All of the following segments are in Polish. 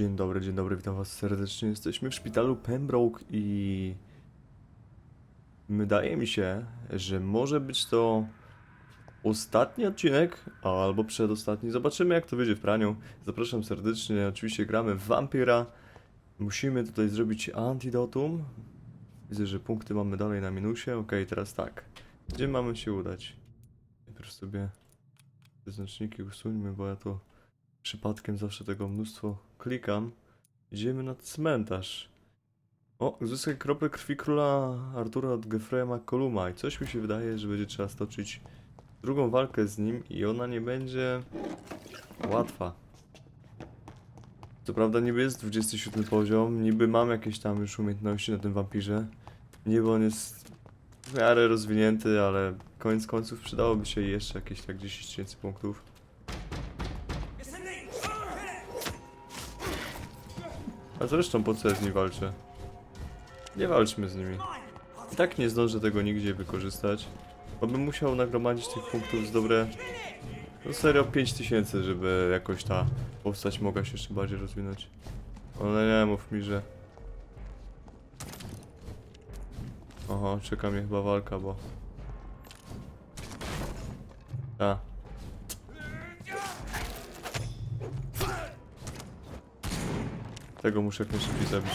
Dzień dobry, witam was serdecznie. Jesteśmy w szpitalu Pembroke i wydaje mi się, że może być to ostatni odcinek, albo przedostatni. Zobaczymy, jak to wyjdzie w praniu. Zapraszam serdecznie. Oczywiście gramy w Vampyra. Musimy tutaj zrobić antidotum. Widzę, że punkty mamy dalej na minusie. Okej, teraz tak. Gdzie mamy się udać? Najpierw sobie te znaczniki usuńmy, bo ja to przypadkiem zawsze tego mnóstwo klikam. Idziemy na cmentarz. O, uzyskaj krople krwi króla Artura od Geoffreya McColluma i coś mi się wydaje, że będzie trzeba stoczyć drugą walkę z nim i ona nie będzie łatwa. Co prawda niby jest 27 poziom, niby mam jakieś tam już umiejętności na tym wampirze. Niby on jest w miarę rozwinięty, ale koniec końców przydałoby się jeszcze jakieś tak 10 tysięcy punktów. A zresztą po co ja z nimi walczę? Nie walczmy z nimi. I tak nie zdążę tego nigdzie wykorzystać. Bo bym musiał nagromadzić tych punktów z dobre... No serio 5000, żeby jakoś ta postać mogła się jeszcze bardziej rozwinąć. Ale nie mów mi, że... Oho, czeka mnie chyba walka, bo... A. Tego muszę jak najszybciej zabić.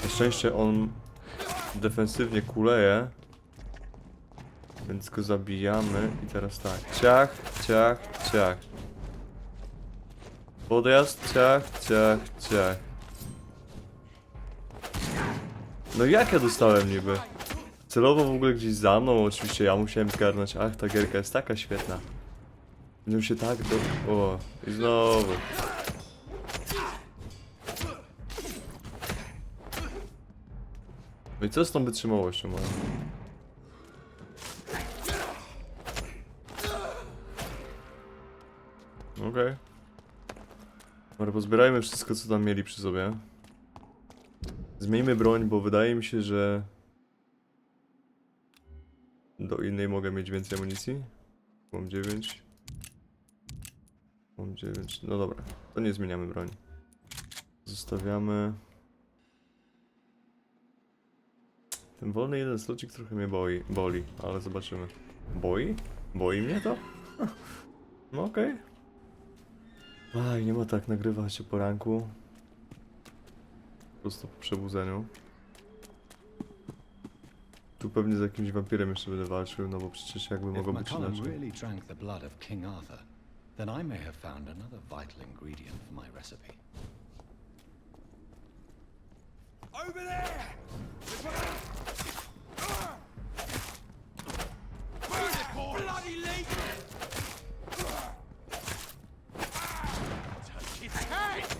Na szczęście on defensywnie kuleje, więc go zabijamy i teraz tak, ciach, ciach, ciach. Podjazd, ciach, ciach, ciach. No jak ja dostałem niby? Celowo w ogóle gdzieś za mną, oczywiście ja musiałem zgarnąć, ach ta gierka jest taka świetna. Będę się tak do... O, i znowu. No i co z tą wytrzymałością moją? Okej. Dobra, pozbierajmy wszystko, co tam mieli przy sobie. Zmieńmy broń, bo wydaje mi się, że... Do innej mogę mieć więcej amunicji. Mam 9. Mam 9. No dobra, to nie zmieniamy broni. Zostawiamy... Ten wolny jeden slocik trochę mnie boli, ale zobaczymy. Boi? Boi mnie to? No okej. Aj, nie ma tak nagrywać o poranku. Po prostu po przebudzeniu. Tu pewnie z jakimś wampirem jeszcze będę walczył, no bo przecież jakby mogło być inaczej. Really drank the blood of King Arthur, then I may have found another vital ingredient for my recipe. Over there! Bloody leap! Touch his head!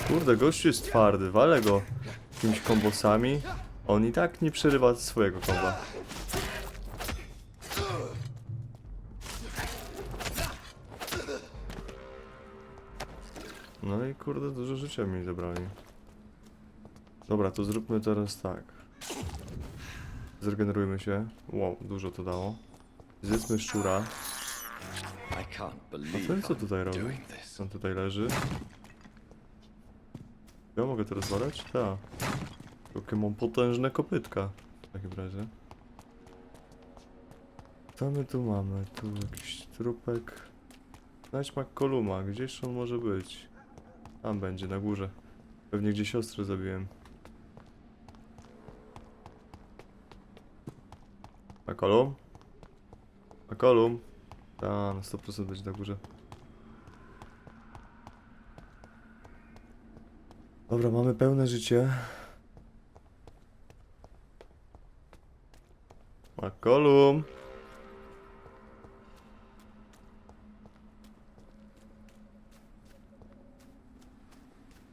Kurde, gościu jest twardy, walę go jakimiś kombosami. On i tak nie przerywa swojego komba. No i kurde, dużo życia mi zabrali. Dobra, to zróbmy teraz tak. Zregenerujmy się. Wow, dużo to dało. Zjedzmy szczura. A ten co tutaj robi? On tutaj leży. Ja mogę to rozwalać? Tak. Jakie mam potężne kopytka. W takim razie. Co my tu mamy? Tu jakiś trupek. Znajdź McColluma. Gdzieś on może być? Tam będzie, na górze. Pewnie gdzie siostrę zabiłem. McCollum? McCollum? Ta, na 100% będzie na górze. Dobra, mamy pełne życie. McCollum!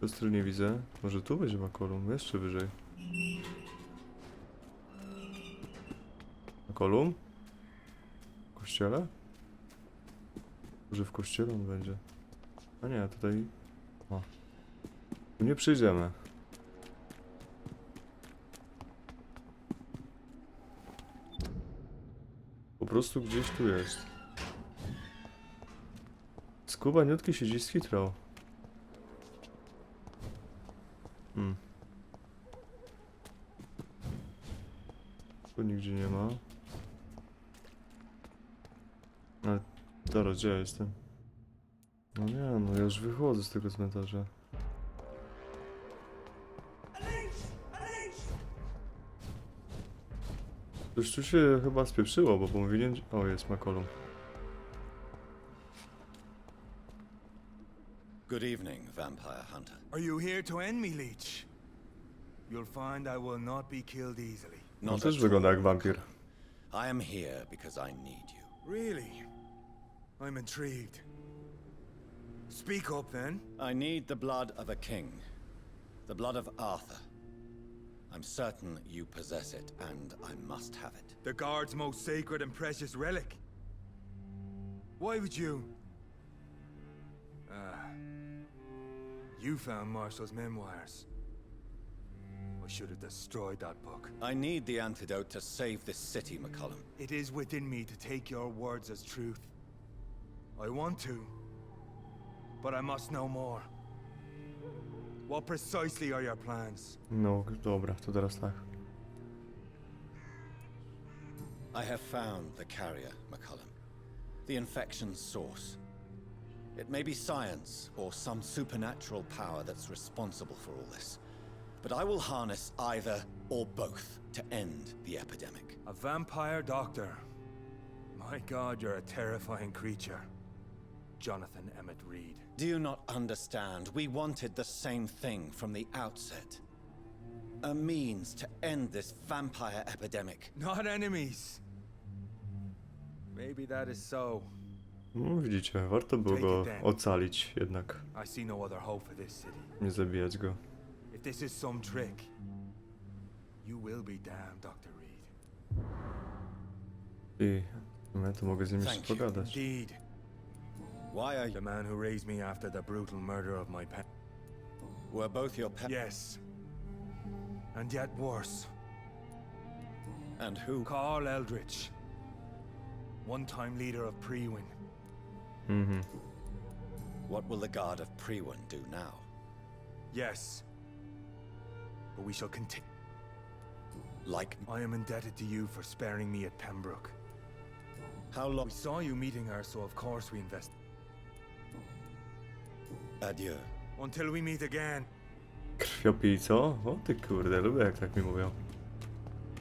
Siostry nie widzę. Może tu będzie McCollum? Jeszcze wyżej. McCollum? W kościele? Może w kościele on będzie. A nie, tutaj O. Tu nie przyjdziemy. Po prostu gdzieś tu jest. Skubaniutki siedzi z hitrą. Tu nigdzie nie ma. Ale teraz gdzie ja jestem? No nie, no ja już wychodzę z tego cmentarza. Coś tu się chyba spieprzyło, bo powinien... O, jest Makolum. Good evening, vampire hunter. Are you here to end me, leech? You'll find I will not be killed easily. No Not też at wygląda all. jak wampir. I am here because I need you. Really? I'm intrigued. Speak up, then. I need the blood of a king. The blood of Arthur. I'm certain you possess it, and I must have it. The guard's most sacred and precious relic. Why would you... You found Marshall's memoirs. I should have destroyed that book. I need the antidote to save this city, McCollum. It is within me to take your words as truth. I want to, but I must know more. What precisely are your plans? No dobra, to teraz tak. I have found the carrier, McCollum. The infection's source. It may be science or some supernatural power that's responsible for all this. But I will harness either or both to end the epidemic. A vampire doctor. My God, you're a terrifying creature. Jonathan Emmett Reed. Do you not understand? We wanted the same thing from the outset. A means to end this vampire epidemic. Not enemies. Maybe that is so. No widzicie, warto było go ocalić jednak. I see no other hope for this city. Nie zabijać go. If this is some trick, you will be damned, Dr. Reed. I ja to mogę z nim jeszcze Thank you. pogadać. Indeed. Why are you? The man who raised me after the brutal murder of my parents. Were both your Yes. And yet worse. And who? Carl Eldritch. One-time leader of Prewin. What will the guard of Prewin do now? Yes. But we shall continue. Like, I am indebted to you for sparing me at Pembroke. how long? We saw you meeting her, so of course we invest. Adieu. Until we meet again. Krwiopijco? O ty kurde, lubię jak tak mi mówią.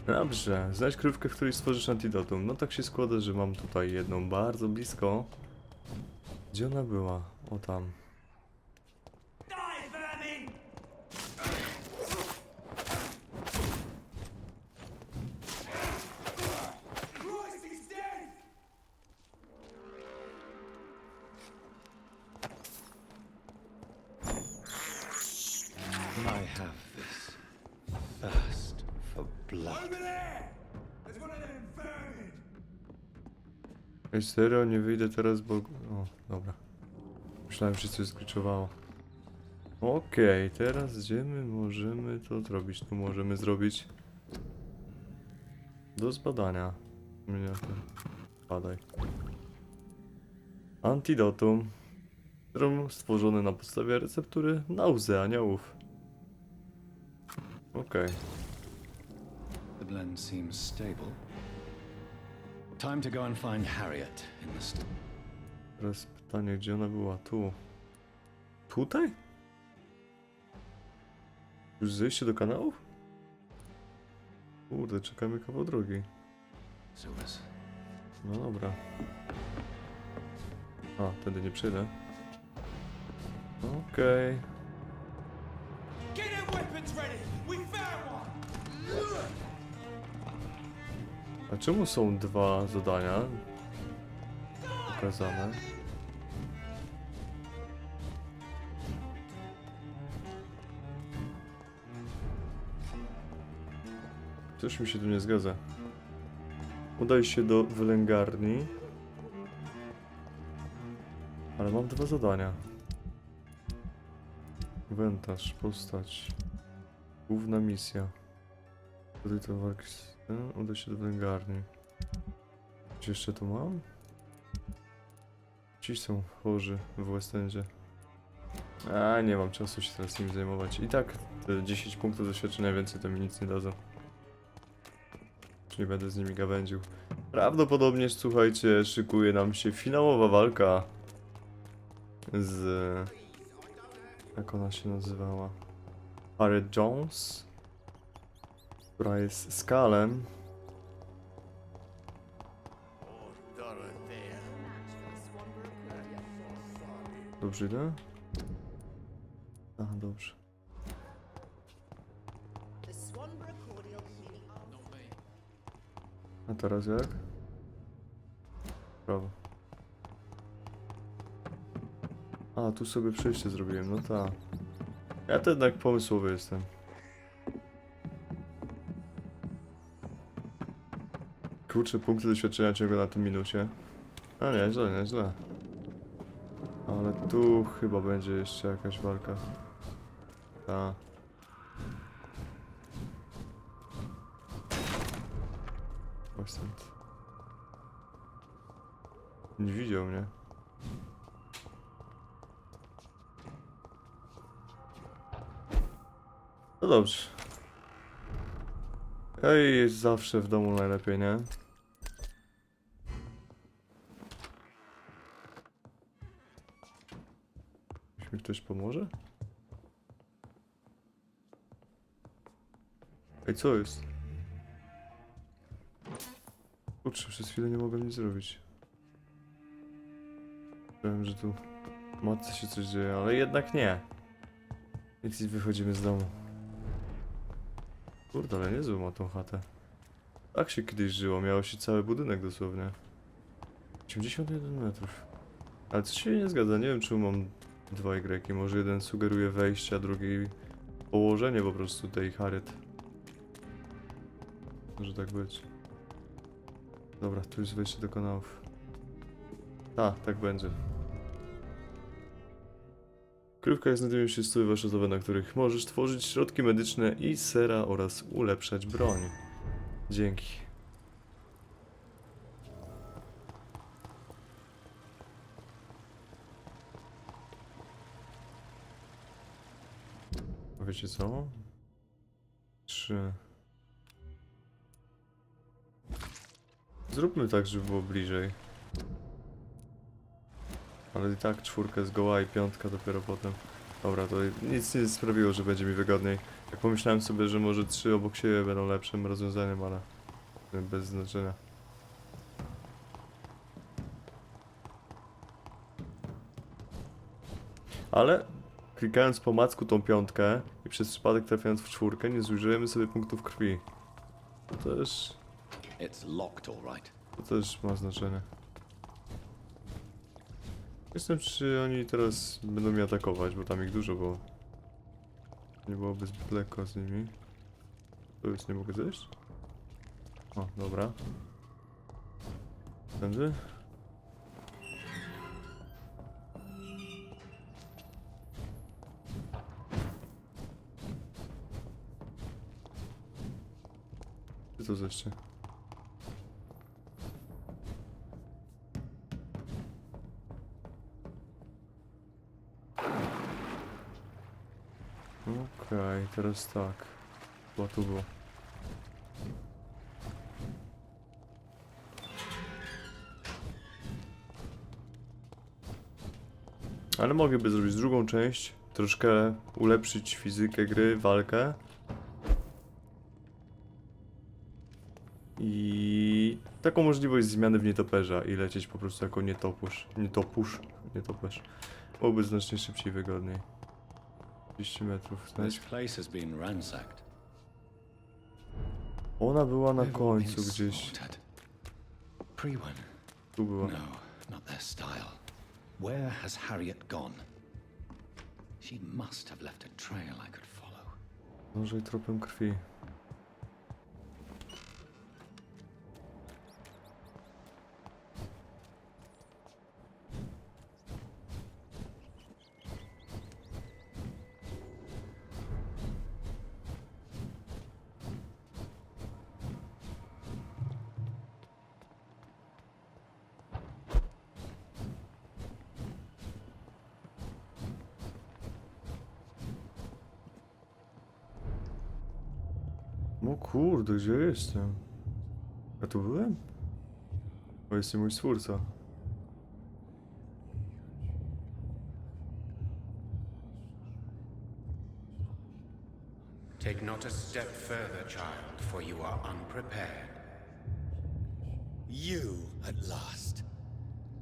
Dobrze, znajdź krówkę, w której stworzysz antidotum. No tak się składa, że mam tutaj jedną bardzo blisko. Gdzie ona była? O tam. I have this thirst for blood. Over there! There's one of them vermin! Ej, serio, nie wyjdę teraz, bo... O, dobra. Myślałem, że coś zgliczowało. Okej, teraz gdzie my możemy to zrobić? Tu możemy zrobić... Do zbadania. Miniatur. Badaj. Antidotum. Serum stworzone na podstawie receptury na łzy aniołów. Okej. The blend seems stable. Time to go and find Harriet in the store. Teraz pytanie, gdzie ona była? Tu. Tutaj? Już zejście do kanałów? Kurde, czekamy kawał drogi. Sewers. No dobra. A, tędy nie przyjdę. Okej. Get them weapons ready! We found one! A czemu są dwa zadania pokazane? Coś mi się tu nie zgadza. Udaj się do wylęgarni. Ale mam dwa zadania. Komentarz, postać. Główna misja. Tutaj to walki. Uda się do węgarni. Czy jeszcze tu mam? Ci są chorzy w West Endzie. A nie mam czasu się teraz nimi zajmować. I tak te 10 punktów doświadczenia więcej to mi nic nie dadzą. Już nie będę z nimi gawędził. Prawdopodobnie, słuchajcie, szykuje nam się finałowa walka z... Jak ona się nazywała? Harriet Jones, która jest Skalem. Dobrze idę? Aha, dobrze. A teraz jak? Prawo. A, tu sobie przejście zrobiłem, no tak. Ja to jednak pomysłowy jestem. Kurczę, punkty doświadczenia ciągle na tym minusie. A nieźle, nieźle. Ale tu chyba będzie jeszcze jakaś walka. Ta. Właśnie. Nie widział mnie. No dobrze. Ej, zawsze w domu najlepiej, nie? Czy mi ktoś pomoże? Ej, co jest? Kurczę, przez chwilę nie mogłem nic zrobić. Wiem, że tu w matce się coś dzieje, ale jednak nie. Więc wychodzimy z domu. Kurde, ale niezłą ma tą chatę. Tak się kiedyś żyło, miało się cały budynek dosłownie. 81 metrów. Ale coś się nie zgadza, nie wiem czemu mam dwa Y. Może jeden sugeruje wejście, a drugi położenie po prostu tej Harriet. Może tak być. Dobra, tu jest wejście do kanałów. Tak będzie. Kryjówka znajdują się stóły warsztatowe, na których możesz tworzyć środki medyczne i sera oraz ulepszać broń. Dzięki. Wiecie co? 3. Zróbmy tak, żeby było bliżej. Ale i tak 4 zgoła i 5 dopiero potem. Dobra, to nic nie sprawiło, że będzie mi wygodniej. Jak pomyślałem sobie, że może 3 obok siebie będą lepszym rozwiązaniem, ale bez znaczenia. Ale klikając po macku tą 5 i przez przypadek trafiając w 4 nie zużyjemy sobie punktów krwi. To też ma znaczenie. Jestem, czy oni teraz będą mnie atakować, bo tam ich dużo było. Nie byłoby zbyt lekko z nimi. To już nie mogę zejść? O, dobra. Tędy? Gdzie to zejście? Okej, teraz tak. Chyba tu było. Ale mogliby zrobić drugą część, troszkę ulepszyć fizykę gry, walkę. I taką możliwość zmiany w nietoperza i lecieć po prostu jako nietoperz. Byłoby znacznie szybciej, wygodniej. 30 metrów, znajdź. Ona była na końcu gdzieś. Tu była. No, not their style. Where has Harriet gone? She must have left a trail I could follow. Może i tropem krwi. O kurde, gdzie jestem? Ja tu byłem? O, jest mój stwórca. Take not a step further, child, for you are unprepared. You, at last.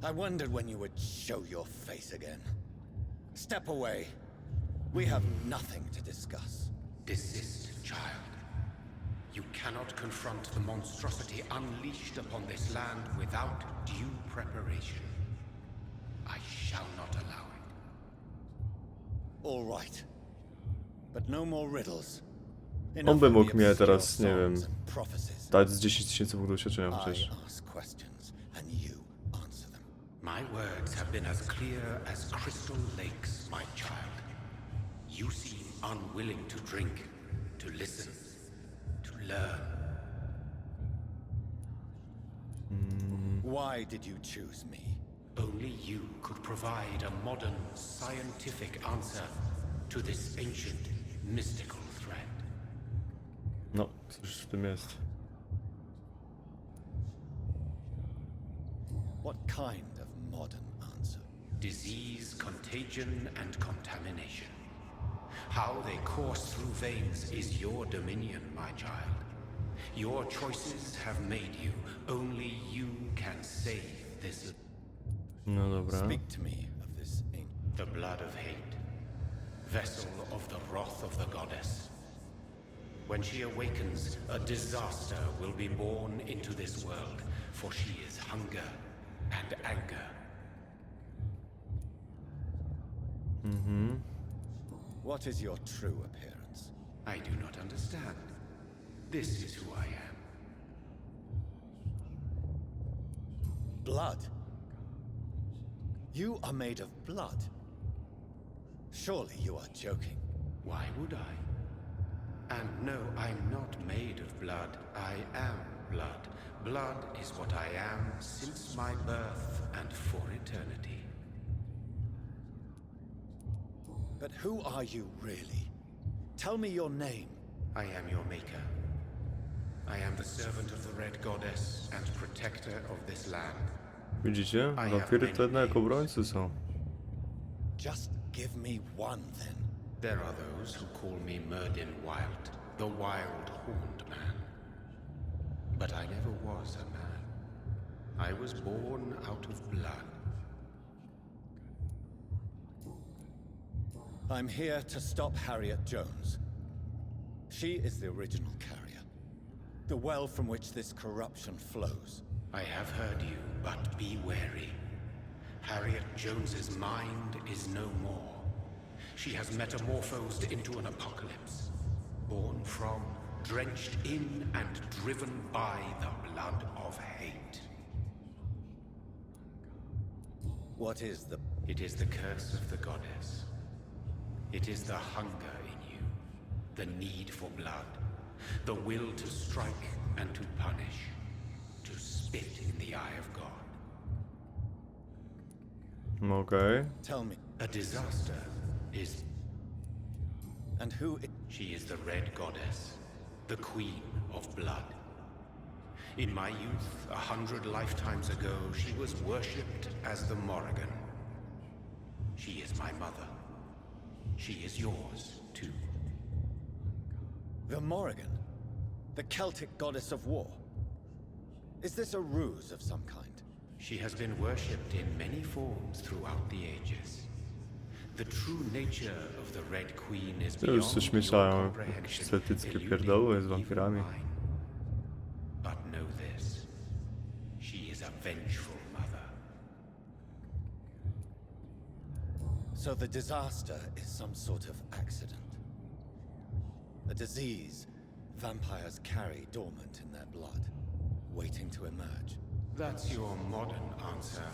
I wondered when you would show your face again. Step away. We have nothing to discuss. Desist, child. You cannot confront the monstrosity unleashed upon this land without due preparation. I shall not allow it. All right. But no more riddles. On by mógł mnie Enough of the teraz, nie obscure wiem, songs and prophecies. dać z 10 000 punktów doświadczenia I przecież. ask questions, and you answer them. My words have been as clear as crystal lakes, my child. You seem unwilling to drink, to listen, to learn. Why did you choose me? Only you could provide a modern, scientific answer to this ancient, mystical threat. No, coś w tym jest. What kind of modern answer? Disease, contagion, and contamination. How they course through veins is your dominion, my child. Your choices have made you. Only you can save this. No dobra. Speak to me of this ancient. The blood of hate, vessel of the wrath of the goddess. When she awakens, a disaster will be born into this world, for she is hunger and anger. What is your true appearance? I do not understand. This is who I am. Blood? You are made of blood. Surely you are joking. Why would I? And no, I'm not made of blood. I am blood. Blood is what I am since my birth and for eternity. But who are you really? Tell me your name. I am your maker. I am the servant of the Red Goddess and protector of this land. Widzicie? Wampiry to jednak obrońcy są. Just give me one then. There are those who call me Merdin Wild, the Wild Horned Man. But I never was a man. I was born out of blood. I'm here to stop Harriet Jones. She is the original carrier. The well from which this corruption flows. I have heard you, but be wary. Harriet Jones's mind is no more. She has metamorphosed into an apocalypse. Born from, drenched in, and driven by the blood of hate. What is the... It is the curse of the goddess. It is the hunger in you, the need for blood, the will to strike and to punish, to spit in the eye of God. Okej. Tell me. A disaster is... And who... She is the Red Goddess, the Queen of Blood. In my youth, 100 lifetimes ago, she was worshipped as the Morrigan. She is my mother. She is yours, too. The Morrigan? The Celtic goddess of war? Is this a ruse of some kind? She has been worshipped in many forms throughout the ages. The true nature of the Red Queen is Ja już beyond coś your myślałem, jakieś comprehension, celtyckie eluding pierdoły z even wampirami. mine. But know this. She is a vengeful mother. So the disaster is some sort of accident. A disease vampires carry dormant in their blood, waiting to emerge. That's your modern answer.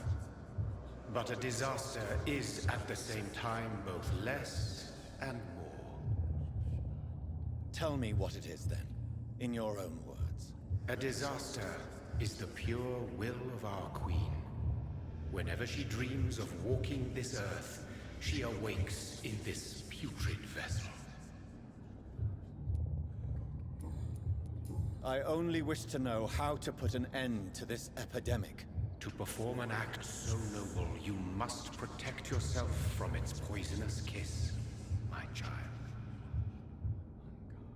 But a disaster is at the same time both less and more. Tell me what it is then, in your own words. A disaster is the pure will of our queen. Whenever she dreams of walking this earth, she awakes in this putrid vessel. I only wish to know how to put an end to this epidemic. To perform an act so noble, you must protect yourself from its poisonous kiss, my child.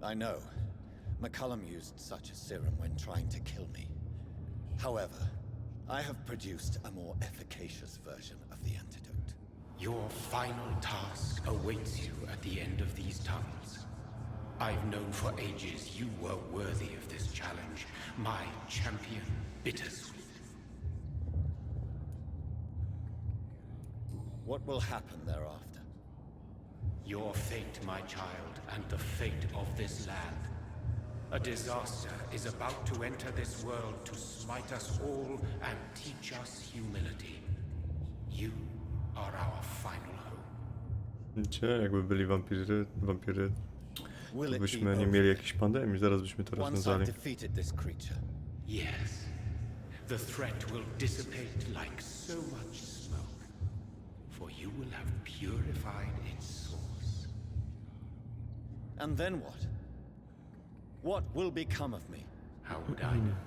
I know. McCullum used such a serum when trying to kill me. However, I have produced a more efficacious version of the antidote. Your final task awaits you at the end of these tunnels. I've known for ages you were worthy of this challenge, my champion, Bittersweet. What will happen thereafter? Your fate, my child, and the fate of this land. A disaster is about to enter this world to smite us all and teach us humility. You are our final home. Gdzie? Jakby byli wampiry, Will to it byśmy be nie over mieli jakiejś pandemii, zaraz byśmy to once I've rozwiązali. defeated this creature? Yes, the threat will dissipate like so much smoke, for you will have purified its source. And then what? What will become of me? How would I know?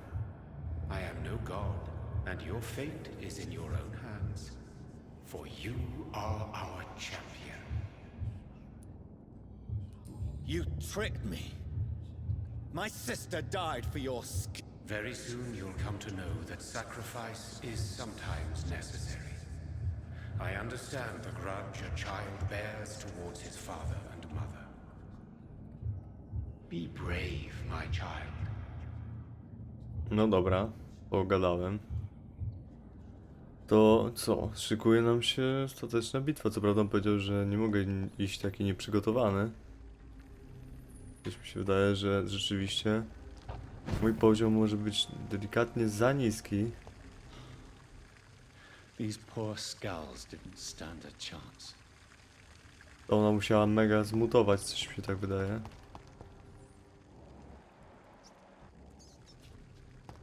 I am no god, and your fate is in your own hands, for you are our champion. You tricked me. My sister died for your Very soon you'll come to know that sacrifice is sometimes necessary. I understand the grudge a child bears towards his father and mother. Be brave, my child. No dobra, pogadałem. To co? Szykuje nam się ostateczna bitwa. Co prawda on powiedział, że nie mogę iść taki nieprzygotowany. Coś mi się wydaje, że rzeczywiście mój poziom może być delikatnie za niski. These poor skulls didn't stand a chance. To ona musiała mega zmutować, coś mi się tak wydaje.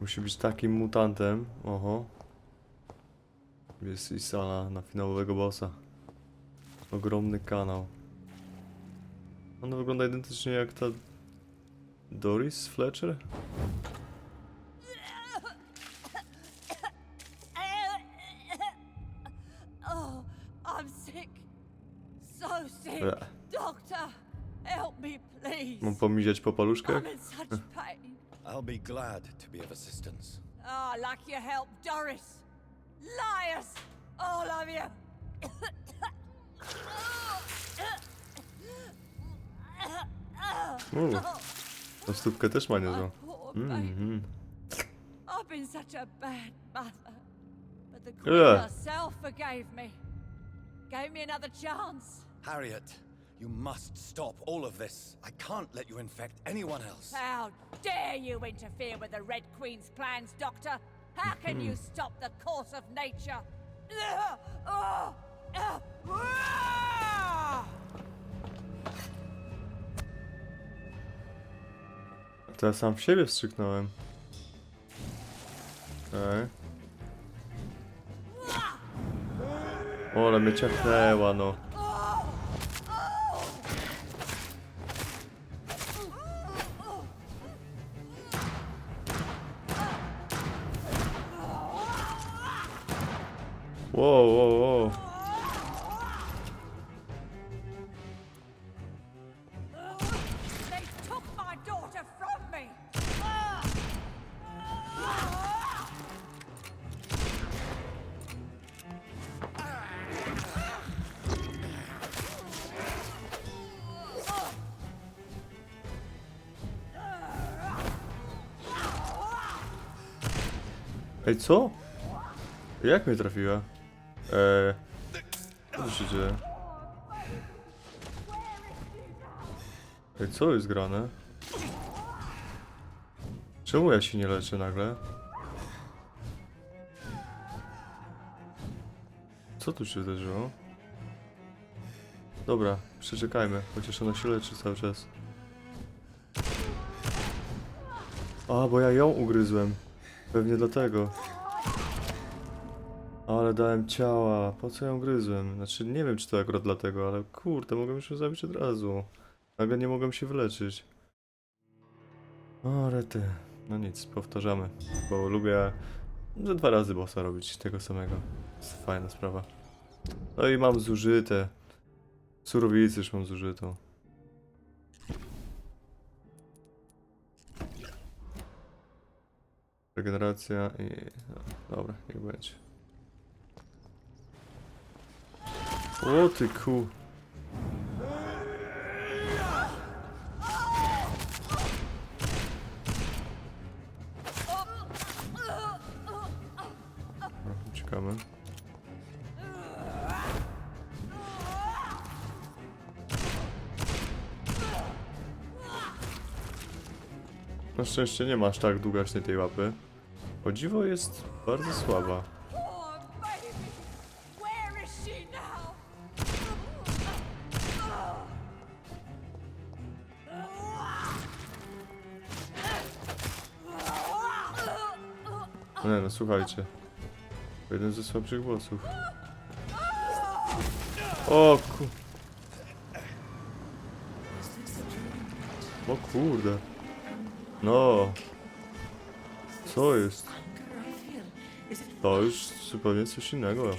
Musi być takim mutantem. Oho. Jest i sala na finałowego bossa. Ogromny kanał. Ona wygląda identycznie jak ta Doris Fletcher? Oh, I'm sick. So sick. Bleh. Doctor, help me, please. Mam pomiziać po paluszkach? I'm in such pain. I'll be glad to be of assistance. Oh, like your help, Doris. Liars, all of you. Tą stópkę też ma niezłą. My poor baby. Mhm. I've been such a bad mother. But the Ugh. Queen herself forgave me. Gave me another chance. Harriet, you must stop all of this. I can't let you infect anyone else. How dare you interfere with the Red Queen's plans, Doctor? How can you stop the course of nature? To ja sam w siebie wstrzyknąłem. Okej. O, ale mnie ciachnęła, no. Wow, wow, wow. They took my daughter from me. Ej, co? Jak mnie trafiła? Co się dzieje? Ej, co jest grane? Czemu ja się nie leczę nagle? Co tu się wydarzyło? Dobra, przeczekajmy, chociaż ona się leczy cały czas. A, bo ja ją ugryzłem. Pewnie dlatego. Ale dałem ciała. Po co ją gryzłem? Znaczy, nie wiem, czy to akurat dlatego, ale kurde, mogłem już ją zabić od razu. Nagle nie mogłem się wyleczyć. O, rety. No nic, powtarzamy, bo lubię że 2 razy bossa robić tego samego. Jest fajna sprawa. No i mam zużyte. Surowicę już mam zużytą. Regeneracja i... No, dobra, niech będzie. O ty ku... Uciekamy. Na szczęście nie ma aż tak długacznej tej łapy. O dziwo jest bardzo słaba. Poor baby! Where is she now? Nie no, słuchajcie. Jeden ze słabszych głosów. O ku... O kurde. No. Co jest? To już zupełnie coś innego.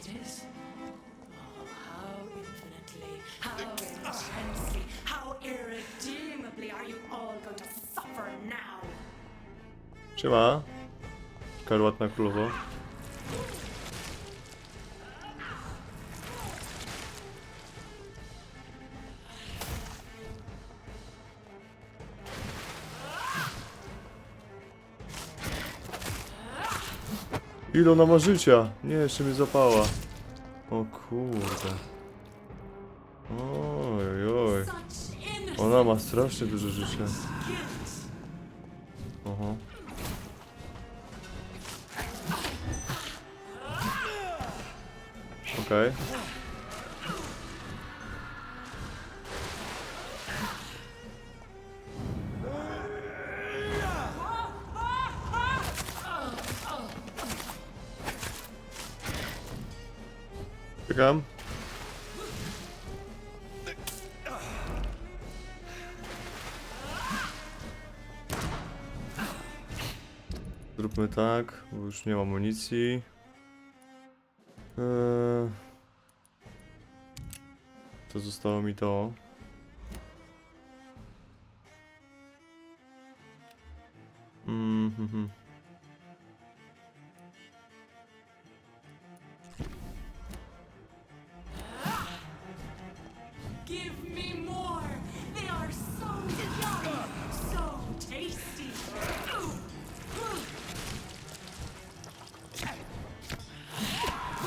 Siema. Karłatna królowo. Ile ona ma życia? Nie, jeszcze mnie zapała. O kurde. Oj, oj. Ona ma strasznie dużo życia. Oho. Okej. Czekam. Zróbmy tak, bo już nie mam amunicji. To zostało mi to. Give me more! They are so yummy! So tasty!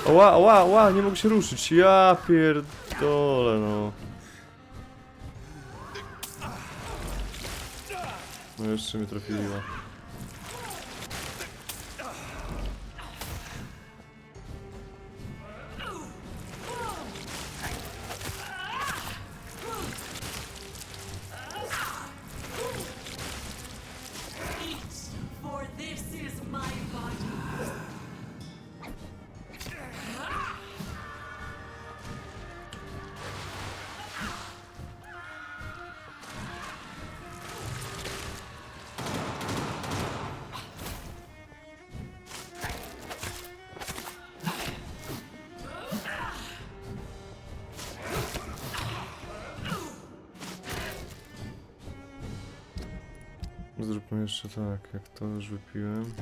Ła, ła, ła, nie mogę się ruszyć. Ja pierdolę, no. No jeszcze mnie trafiła. For this is my body! Zróbmy jeszcze tak, jak to już wypiłem.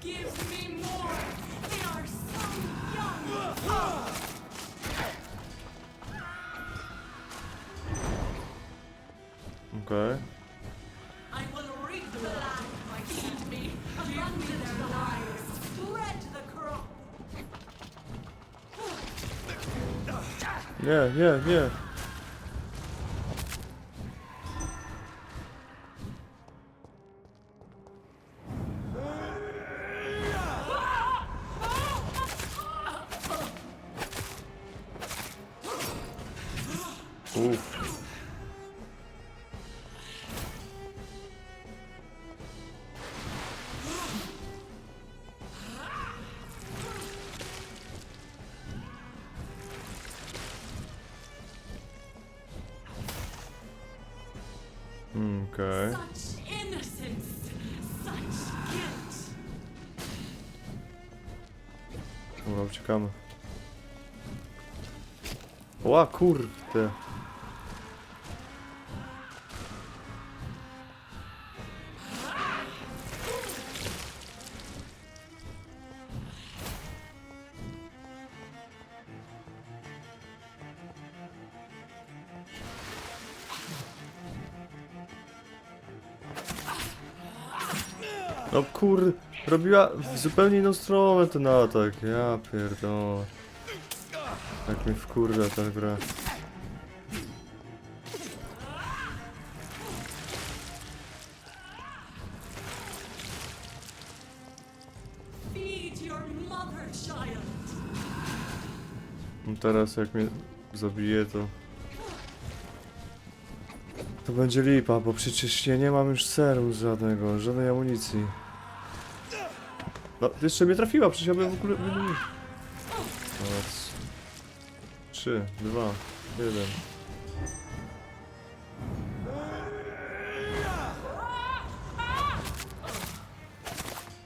Give me more! They are so yummy! Okej. I will rid the land by feed me, abandon their lives, spread the crop. Nie, nie, nie. Uff. Okej. Such innocence, such guilt. Dobra, uciekamy. Ła, kurde. No kur... robiła w zupełnie inną stronę ten atak. Ja pierdolę. Tak mnie wkurza ta gra. Feed your mother, child. No teraz jak mnie zabije to... To będzie lipa, bo przecież ja nie mam już serum żadnego, żadnej amunicji. No, jeszcze mnie trafiła, przecież ja bym w ogóle... Raz. 3, 2, 1.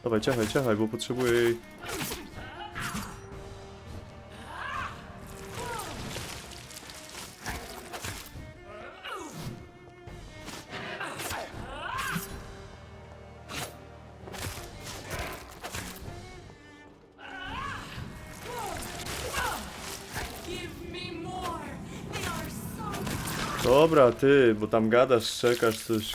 Dawaj, ciachaj, bo potrzebuję jej... Give me more. They are so Dobra, ty, bo tam gadasz, czekasz coś.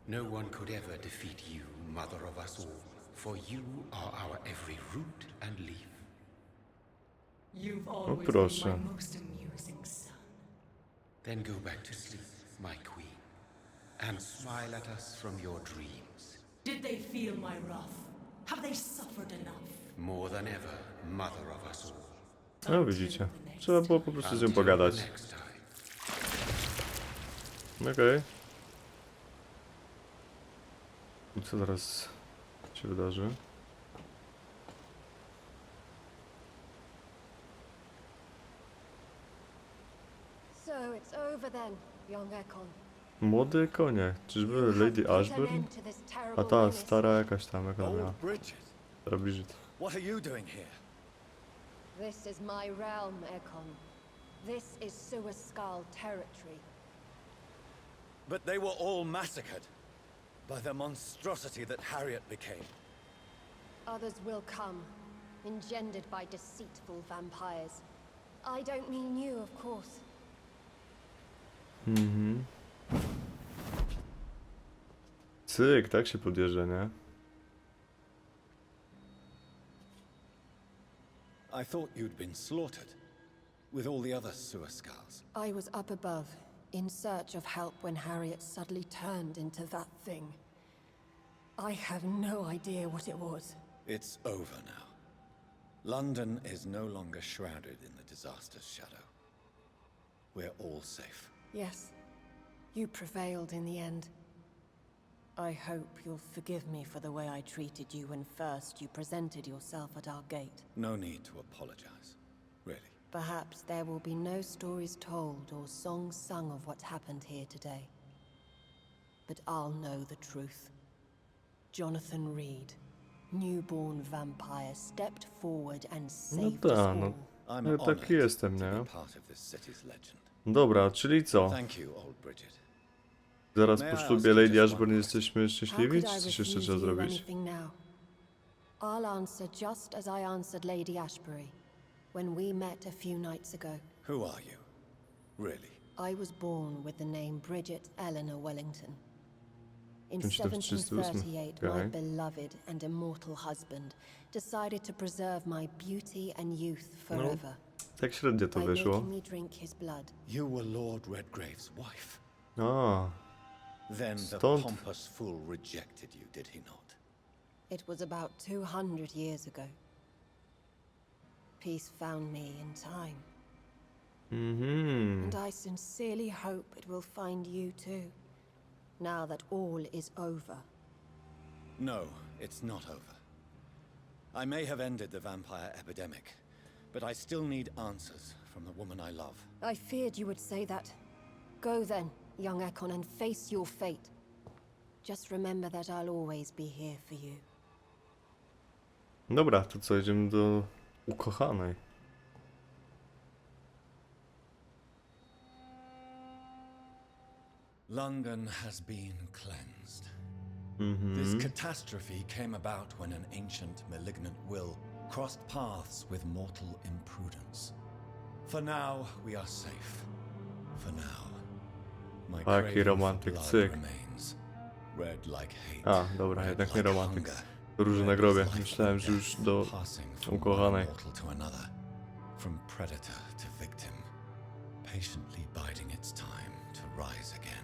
No one could ever defeat you, mother of us all, for you are our every root and leaf. You've always proszę. been my most amusing son. Then go back to sleep, my queen, and smile at us from your dreams. Did they feel my wrath? Have they suffered enough? More than ever, mother of us all. No widzicie, trzeba było po prostu z nią pogadać. Next time. Okej. I co zaraz się wydarzy? So it's over then, young Ekon. Młody konie, czyżby Lady Ashburn? A ta stara jakaś tam, jak ona miała. Old Bridget, Stara Bridget. what are you doing here? This is my realm, Ekon. This is Suaskal territory. But they were all massacred by the monstrosity that Harriet became. Others will come, engendered by deceitful vampires. I don't mean you, of course. Mhm. Cyk, tak się podjeżdża, nie? I thought you'd been slaughtered, with all the other Suaskals. I was up above, in search of help when Harriet suddenly turned into that thing. I have no idea what it was. It's over now. London is no longer shrouded in the disaster's shadow. We're all safe. Yes, you prevailed in the end. I hope you'll forgive me for the way I treated you when first you presented yourself at our gate. No need to apologize, really. Perhaps there will be no stories told or songs sung of what happened here today. But I'll know the truth. Jonathan Reed, newborn vampire, stepped forward and No saved us tak, all. no. I'm Ja honored taki jestem, to nie? be part of this city's legend. Dobra, czyli co? Thank you, old Bridget. Zaraz May po I ślubie ask you Lady just Ashburn one jesteśmy How szczęśliwi, could czy I coś jeszcze refuse trzeba you zrobić? anything now? I'll answer just as I answered Lady Ashbury when we met a few nights ago. Who are you? Really? I was born with the name Bridget Eleanor Wellington. In 1738, 1738, my okay. beloved and immortal husband decided to preserve my beauty and youth forever Tak średnio to by wyszło. making me drink his blood. You were Lord Redgrave's wife. A, Then the Stąd. pompous fool rejected you, did he not? It was about 200 years ago. Peace found me in time, mhm. and I sincerely hope it will find you too, now that all is over. No, it's not over. I may have ended the vampire epidemic, but I still need answers from the woman I love. I feared you would say that. Go then, young Ekon, and face your fate. Just remember that I'll always be here for you. Dobra, to co, idziemy do ukochanej. London has been cleansed. This catastrophe came about when an ancient, malignant will crossed paths with mortal imprudence. For now, we are safe. For now. My Taki craving for romantyk, blood cyk. remains. Red like hate. A, dobra, red jednak nie like romantyk. hunger, Róży na red grobie. as life Myślałem, and że już death, do passing from ukochanej. one mortal to another, from predator to victim, patiently biding its time to rise again.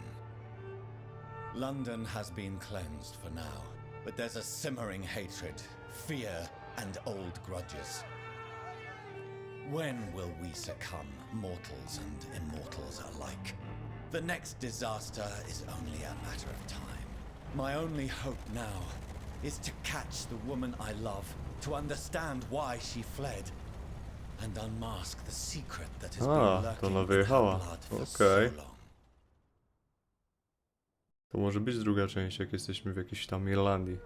London has been cleansed for now, but there's a simmering hatred, fear, and old grudges. When will we succumb, mortals and immortals alike? The next disaster is only a matter of time. My only hope now is to catch the woman I love, to understand why she fled, and unmask the secret that has been to lurking ona in her wyjechała. blood for Okej. so long. To może być druga część, jak jesteśmy w jakiejś tam Irlandii.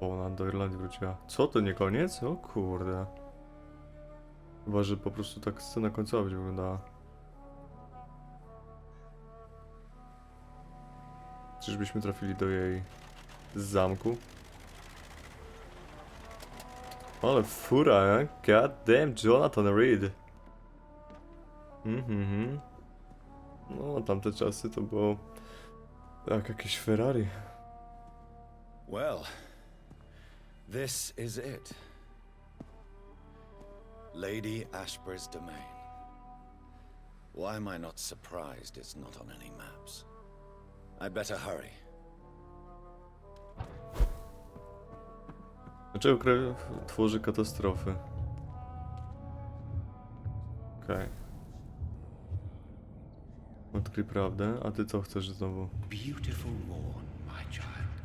O, ona do Irlandii wróciła. Co, to nie koniec? O kurde. Chyba, że po prostu tak scena końcowa będzie wyglądała. Czyżbyśmy trafili do jej zamku? Ale fura, eh? God damn, Jonathan Reed. No, tamte czasy to było jak jakieś Ferrari. Well, this is it. Lady Ashbury's domain. Why am I not surprised it's not on any maps? I'd better hurry. Dlaczego krew tworzy katastrofy? Okej. Odkryj prawdę, a ty co chcesz znowu? Beautiful morn, my child.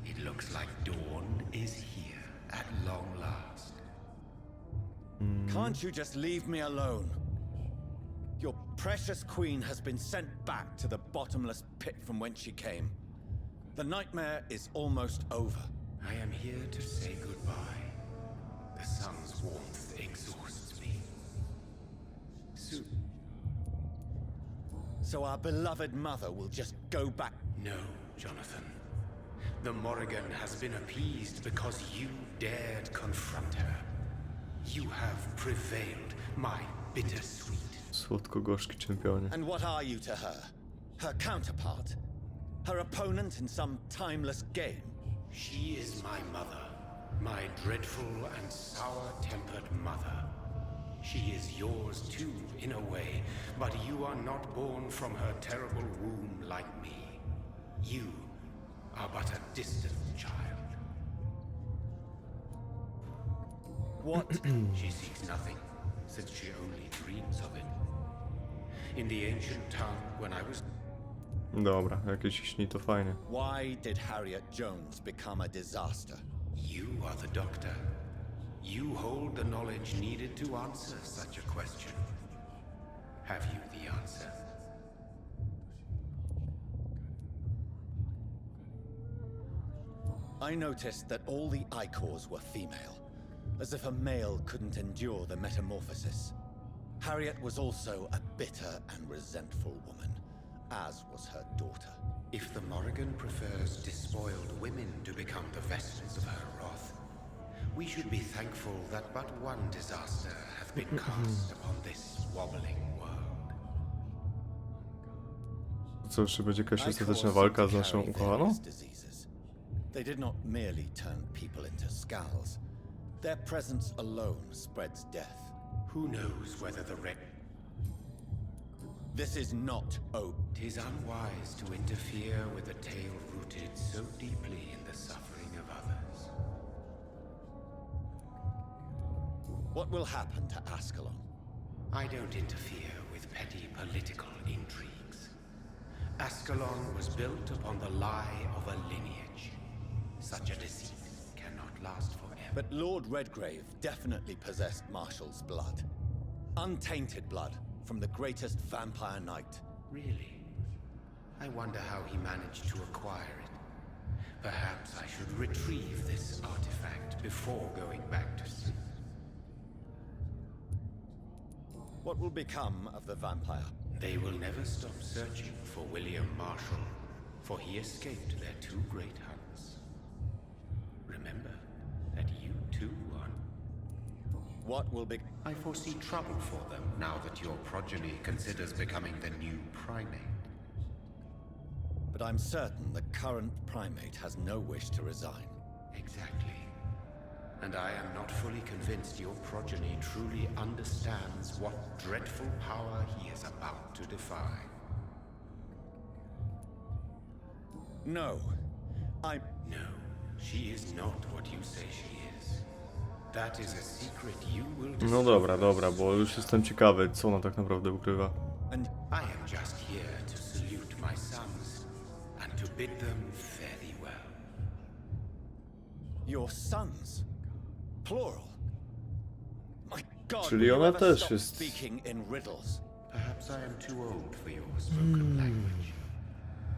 It looks like dawn is here at long last. Can't you just leave me alone? Your precious queen has been sent back to the bottomless pit from whence she came. The nightmare is almost over. I am here to say goodbye. The sun's warmth exhausts me. Soon. So our beloved mother will just go back. No, Jonathan. The Morrigan has been appeased because you dared confront her. You have prevailed, my bittersweet. Słodko-gorzki czempionie. And what are you to her? Her counterpart? Her opponent in some timeless game? She is my mother, my dreadful and sour-tempered mother. She is yours too, in a way, but you are not born from her terrible womb like me. You are but a distant child. What? She seeks nothing, since she only dreams of it. In the ancient tongue, when I was... Dobra, jakieś śni to fajnie. Why did Harriet Jones become a disaster? You are the doctor. You hold the knowledge needed to answer such a question. Have you the answer? I noticed that all the Icors were female, as if a male couldn't endure the metamorphosis. Harriet was also a bitter and resentful woman, as was her daughter. If the Morrigan prefers despoiled women to become the vessels of her wrath, we should be thankful that but one disaster hath been cast upon this wobbling world. Co, czy będzie jakaś Icors ostateczna walka z seem to naszą carry ukochaną? various diseases. They did not merely turn people into skulls. Their presence alone spreads death. Who knows whether the red... This is not Oak. 'Tis unwise to interfere with a tale rooted so deeply in the suffering of others. What will happen to Ascalon? I don't interfere with petty political intrigues. Ascalon was built upon the lie of a lineage. Such a deceit cannot last forever. But Lord Redgrave definitely possessed Marshall's blood. Untainted blood from the greatest vampire knight. Really? I wonder how he managed to acquire it. Perhaps I should retrieve this artifact before going back to sea. What will become of the vampire? They will never stop searching for William Marshall, for he escaped their two great hunts. Remember that you too won. What will be... I foresee trouble for them now that your progeny considers becoming the new primate. But I'm certain the current primate has no wish to resign. Exactly. And I am not fully convinced your progeny truly understands what dreadful power he is about to defy. No. No, she is not what you say she is. That is a secret you will No discover. dobra, bo już jestem ciekawy, co ona tak naprawdę ukrywa. And I am just here to salute my sons and to bid them fare thee well. your sons? Plural. My God, Czyli will you ona ever też stop jest- speaking in riddles? Perhaps I am too old for your spoken language.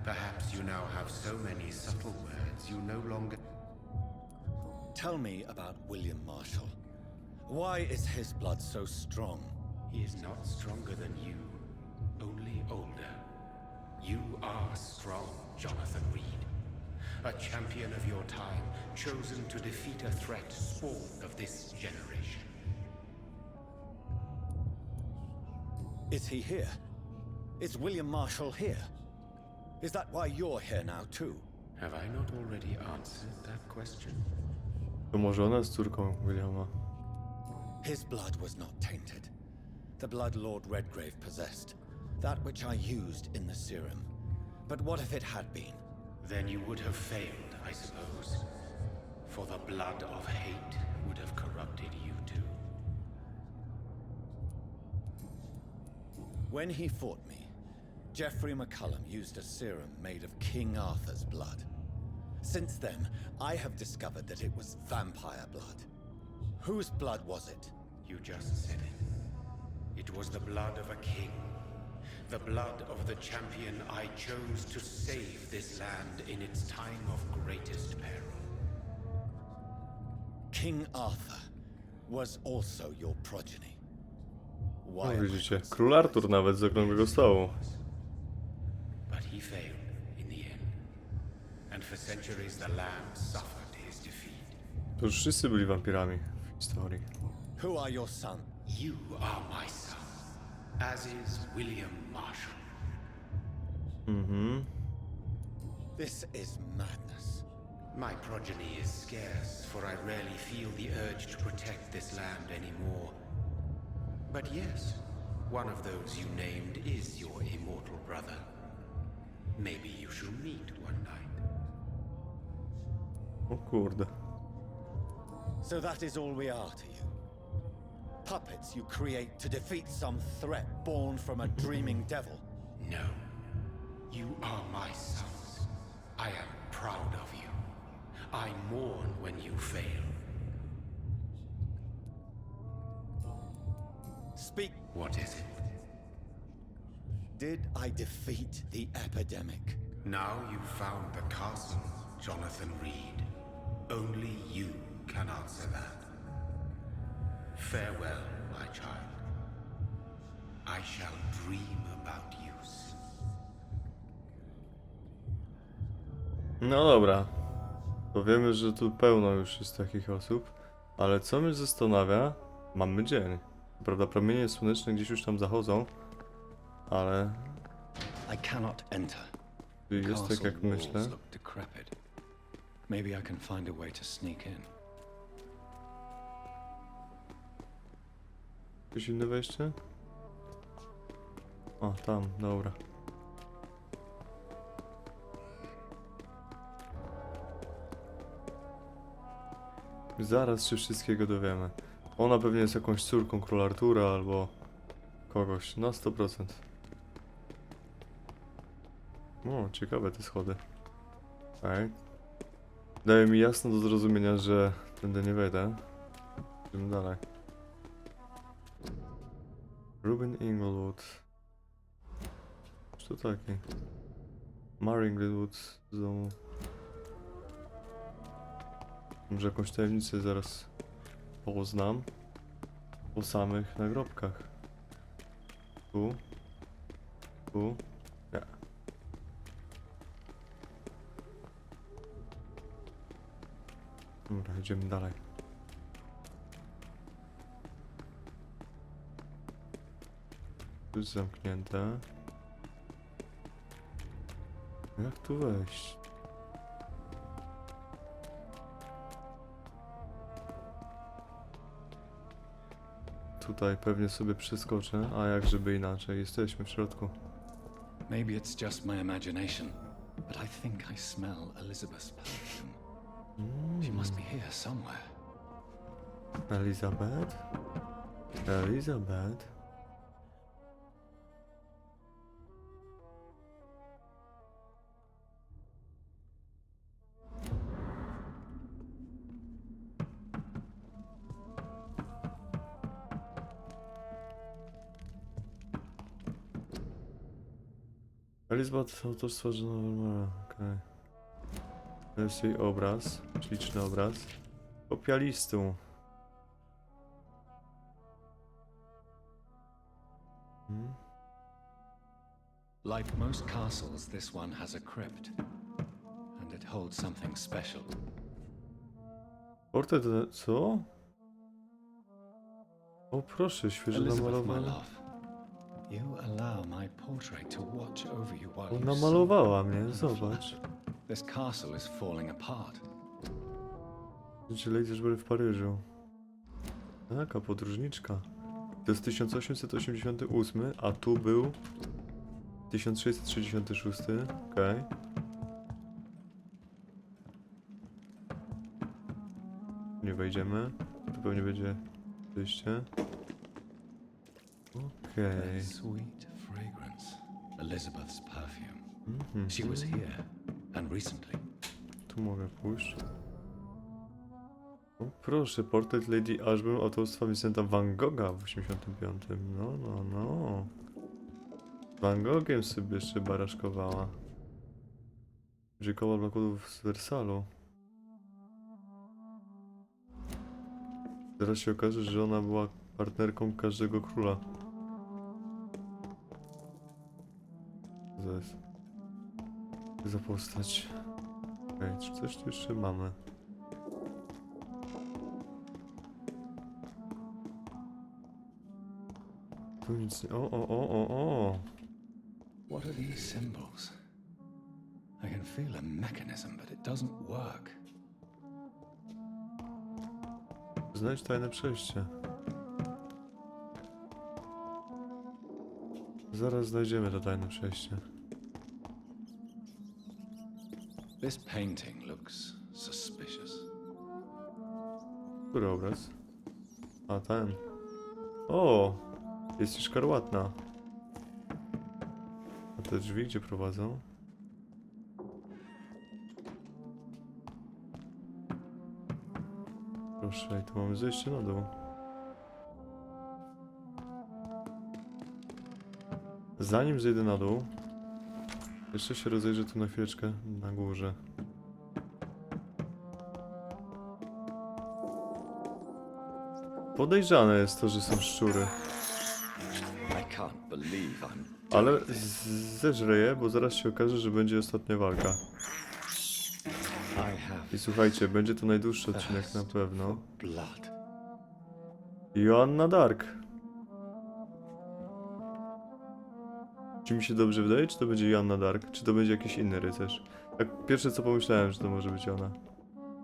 Perhaps you now have so many subtle words you no longer... Tell me about William Marshall. Why is his blood so strong? He is not stronger than you, only older. You are strong, Jonathan Reed. A champion of your time, chosen to defeat a threat spawned of this generation. Is he here? Is William Marshall here? Is that why you're here now too? Have I not already answered that question? To może ona jest córką Williama. His blood was not tainted. The blood Lord Redgrave possessed. That which I used in the serum. But what if it had been? Then you would have failed, I suppose. For the blood of hate would have corrupted you too. When he fought me, Geoffrey McCullum used a serum made of King Arthur's blood. Since then, I have discovered that it was vampire blood. Whose blood was it? You just said it. It was the blood of a king. The blood of the champion I chose to save this land in its time of greatest peril. King Arthur was also your progeny. Why No am I widzicie, not król Artur nawet z okrągłego stołu. But he failed in the end. And for centuries the land suffered his defeat. To już wszyscy byli wampirami w historii. Who are your sons? You are my son, as is William Marshall. This is madness. My progeny is scarce, for I rarely feel the urge to protect this land anymore. But yes, one of those you named is your immortal brother. Maybe you shall meet one night. O kurde. So that is all we are to you? Puppets you create to defeat some threat born from a dreaming devil? No, you are my sons. I am proud of you. I mourn when you fail. Speak. What is it? Did I defeat the epidemic? Now you've found the castle, Jonathan Reed. Only you can answer that. Farewell, my child. I shall dream about you soon. No dobra. To wiemy, że tu pełno już jest takich osób. Ale co mnie zastanawia? Mamy dzień. Prawda, promienie słoneczne gdzieś już tam zachodzą. Ale I cannot enter. jest tak jak myślę. look decrepit. Maybe I can find a way to sneak in. Jakieś inne wejście? O, tam, dobra. Zaraz się wszystkiego dowiemy. Ona pewnie jest jakąś córką króla Artura albo kogoś, na 100%. O, ciekawe te schody. Ej. Daje mi jasno do zrozumienia, że tędy nie wejdę. Idziemy dalej. Ruben Inglewood. Co to taki? Mary Inglewood z domu. Może jakąś tajemnicę zaraz poznam. Po samych nagrobkach. Tu. Tu. Nie. Dobra, idziemy dalej. Tu jest zamknięte. Jak tu wejść? Tutaj pewnie sobie przeskoczę, a jak żeby inaczej, jesteśmy w środku. Maybe it's just my imagination, but I think I smell Elizabeth's perfume. She must be here somewhere. Elizabeth? Elizabeth? Elizabeth, autorstwa Johna. Okej. To jest jej obraz, śliczny obraz. Kopia listu. Like most castles, this one has a crypt, and it holds something special. Portret, co? O proszę, świeżo Elizabeth, my namalowana. love, you allow my portrait to watch over you while you Namalowała mnie, sleep. zobacz. This castle is falling apart. Widzicie, Ladysmith w Paryżu. Taka podróżniczka. To jest 1888, a tu był 1666. Okej. Nie wejdziemy. Tu pewnie będzie wyjście. Okej. That sweet fragrance, Elizabeth's perfume. She was here, and recently. Tu mogę pójść. O, proszę, portret Lady Ashburn autorstwa Vincenta van Gogha w 85. No. Van Gogiem sobie jeszcze baraszkowała. Dziękował nakładów z Wersalu. Teraz się okaże, że ona była partnerką każdego króla. Co to jest? Co za postać? Okej, czy coś tu jeszcze mamy? Tu nic nie... O! What are these symbols? I can feel a mechanism, but it doesn't work. Znajdź tajne przejście. Zaraz znajdziemy to tajne przejście. This painting looks suspicious. Który obraz? A ten. O! Jest i szkarłatna. A te drzwi gdzie prowadzą? Proszę, i tu mamy zejście na dół. Zanim zejdę na dół, jeszcze się rozejrzę tu na chwileczkę na górze. Podejrzane jest to, że są szczury. I can't believe I'm Ale zeżrę je, bo zaraz się okaże, że będzie ostatnia walka. I have I słuchajcie, będzie to najdłuższy odcinek na pewno. blood. Joanna Dark. Czy mi się dobrze wydaje, czy to będzie Joanna Dark, czy to będzie jakiś inny rycerz? Tak pierwsze co pomyślałem, że to może być ona.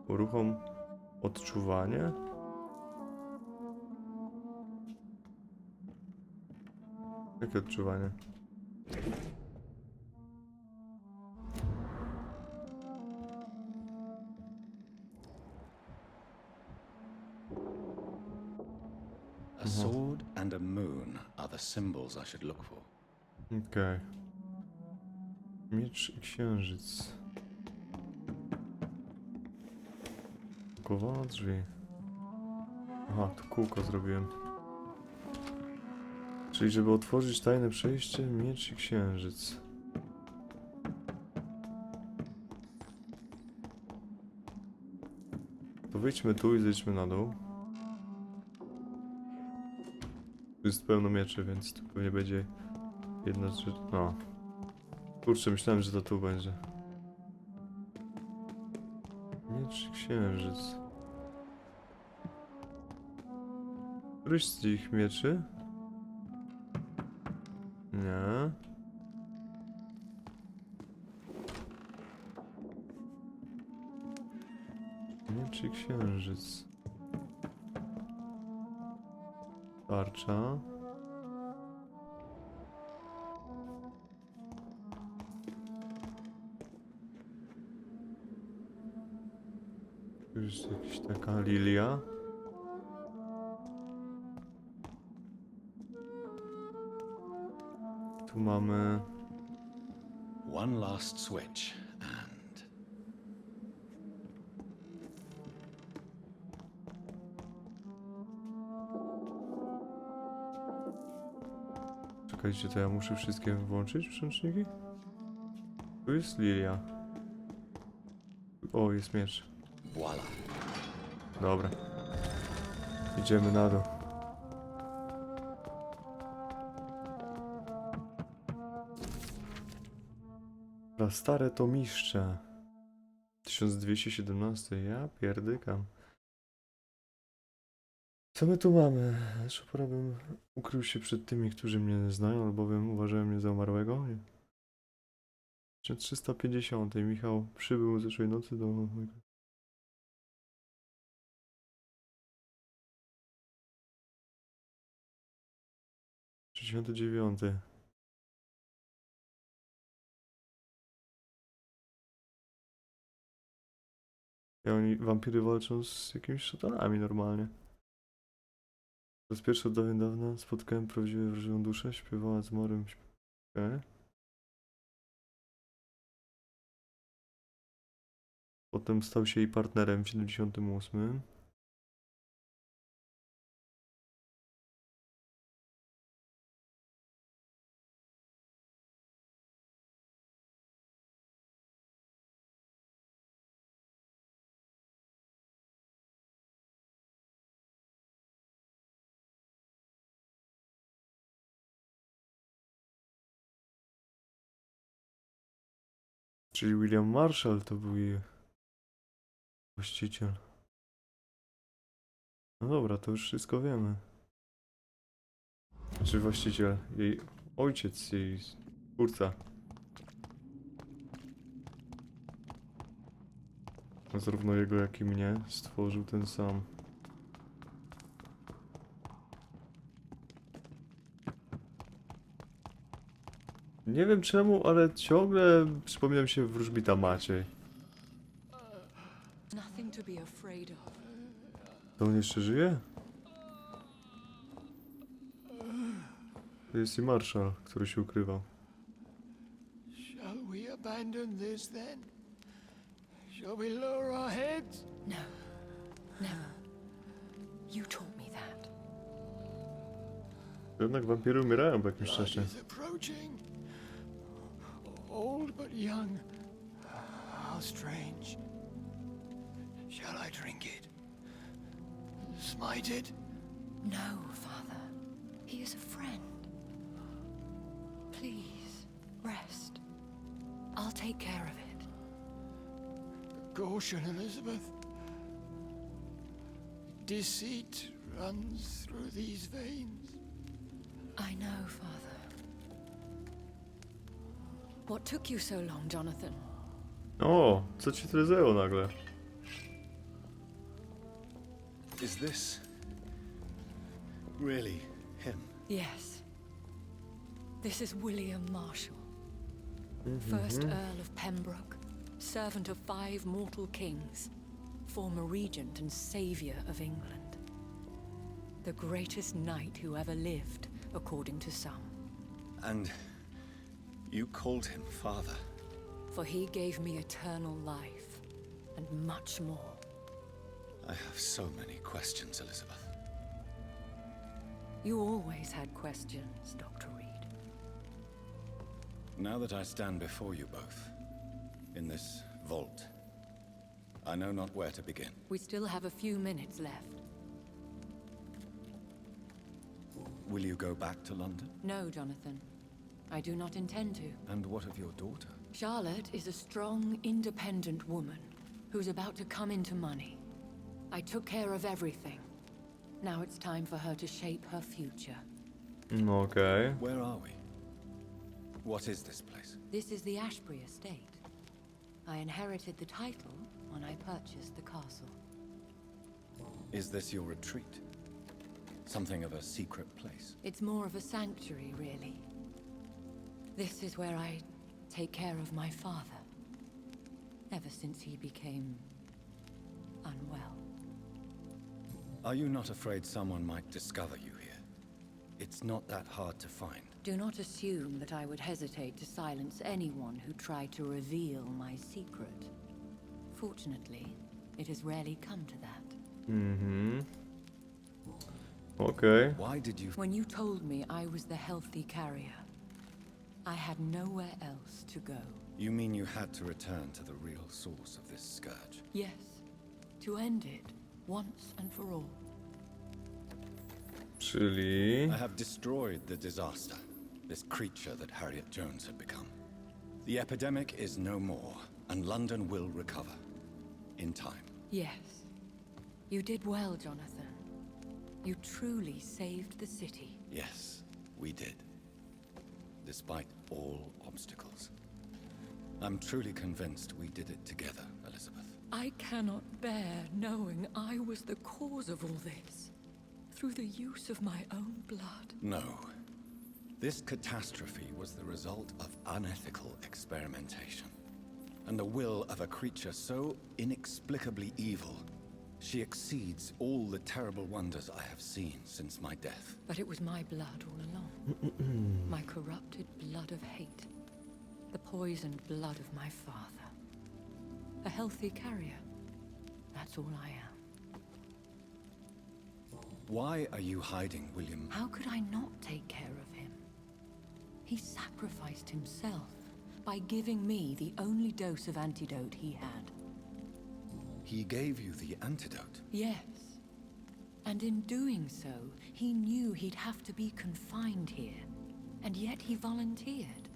Uruchom odczuwanie? Jakie odczuwanie? A sword and a moon are the symbols I should look for. Okej. Miecz i księżyc. Zablokowane drzwi. Aha, tu kółko zrobiłem. Czyli żeby otworzyć tajne przejście, miecz i księżyc. To wyjdźmy tu i zejdźmy na dół. Tu jest pełno mieczy, więc tu pewnie będzie jedna rzecz. No. Kurczę, myślałem, że to tu będzie. Miecz i księżyc. Któryś z tych mieczy? Nie. Miecz i księżyc. Tarcza. Tu jest jakaś taka lilia. Tu mamy... One last switch, and... Czekajcie, to ja muszę wszystkie włączyć przełączniki? Tu jest lilia. O, jest miecz. Voila. Dobra. Idziemy na dół. Na stare tomiszcze. 1217. Ja pierdykam. Co my tu mamy? Jeszcze pora bym ukrył się przed tymi, którzy mnie nie znają, albowiem uważają mnie za umarłego. 350. Michał przybył zeszłej nocy do... 69. I oni, wampiry walczą z jakimiś szatanami normalnie. Raz pierwszy od dawien dawna spotkałem prawdziwie wrażliwą duszę, śpiewała z morem. Okay. Potem stał się jej partnerem w 78. Czyli William Marshall to był jej właściciel. No dobra, to już wszystko wiemy. Znaczy właściciel, jej ojciec, jej twórca. Zarówno jego, jak i mnie stworzył ten sam. Nie wiem czemu, ale ciągle przypomina mi się wróżbita Maciej. Nothing to be afraid of. To on jeszcze żyje? To jest i Marshall, który się ukrywał. Shall we abandon this then? Shall we lower our heads? No, never. You taught me that. Jednak wampiry umierają po jakimś Blood czasie. is approaching. Old but young. How strange. Shall I drink it? Smite it? No, Father. He is a friend. Please, rest. I'll take care of it. Caution, Elizabeth. Deceit runs through these veins. I know, Father. What took you so long, Jonathan? O, co ci tyle zajęło nagle? Is this really him? Yes. This is William Marshall, first Earl of Pembroke, servant of 5 mortal kings, former regent and savior of England. The greatest knight who ever lived, according to some. And you called him father. For he gave me eternal life, and much more. I have so many questions, Elizabeth. You always had questions, Dr. Reed. Now that I stand before you both, in this vault, I know not where to begin. We still have a few minutes left. Will you go back to London? No, Jonathan. I do not intend to. And what of your daughter? Charlotte is a strong, independent woman who's about to come into money. I took care of everything. Now it's time for her to shape her future. Okej. Where are we? What is this place? This is the Ashbury estate. I inherited the title when I purchased the castle. Is this your retreat? Something of a secret place? It's more of a sanctuary, really. This is where I take care of my father. Ever since he became unwell. Are you not afraid someone might discover you here? It's not that hard to find. Do not assume that I would hesitate to silence anyone who tried to reveal my secret. Fortunately, it has rarely come to that. Okej. Why did you... When you told me I was the healthy carrier, I had nowhere else to go. You mean you had to return to the real source of this scourge? Yes, to end it once and for all. Czyli... I have destroyed the disaster, this creature that Harriet Jones had become. The epidemic is no more, and London will recover. In time. Yes, you did well, Jonathan. You truly saved the city. Yes, we did. Despite all obstacles. I'm truly convinced we did it together, Elizabeth. I cannot bear knowing I was the cause of all this. Through the use of my own blood. No. This catastrophe was the result of unethical experimentation. And the will of a creature so inexplicably evil, she exceeds all the terrible wonders I have seen since my death. But it was my blood all along. My corrupted blood of hate. The poisoned blood of my father. A healthy carrier. That's all I am. Why are you hiding, William? How could I not take care of him? He sacrificed himself by giving me the only dose of antidote he had. He gave you the antidote? Yes. And in doing so, he knew he'd have to be confined here. And yet he volunteered.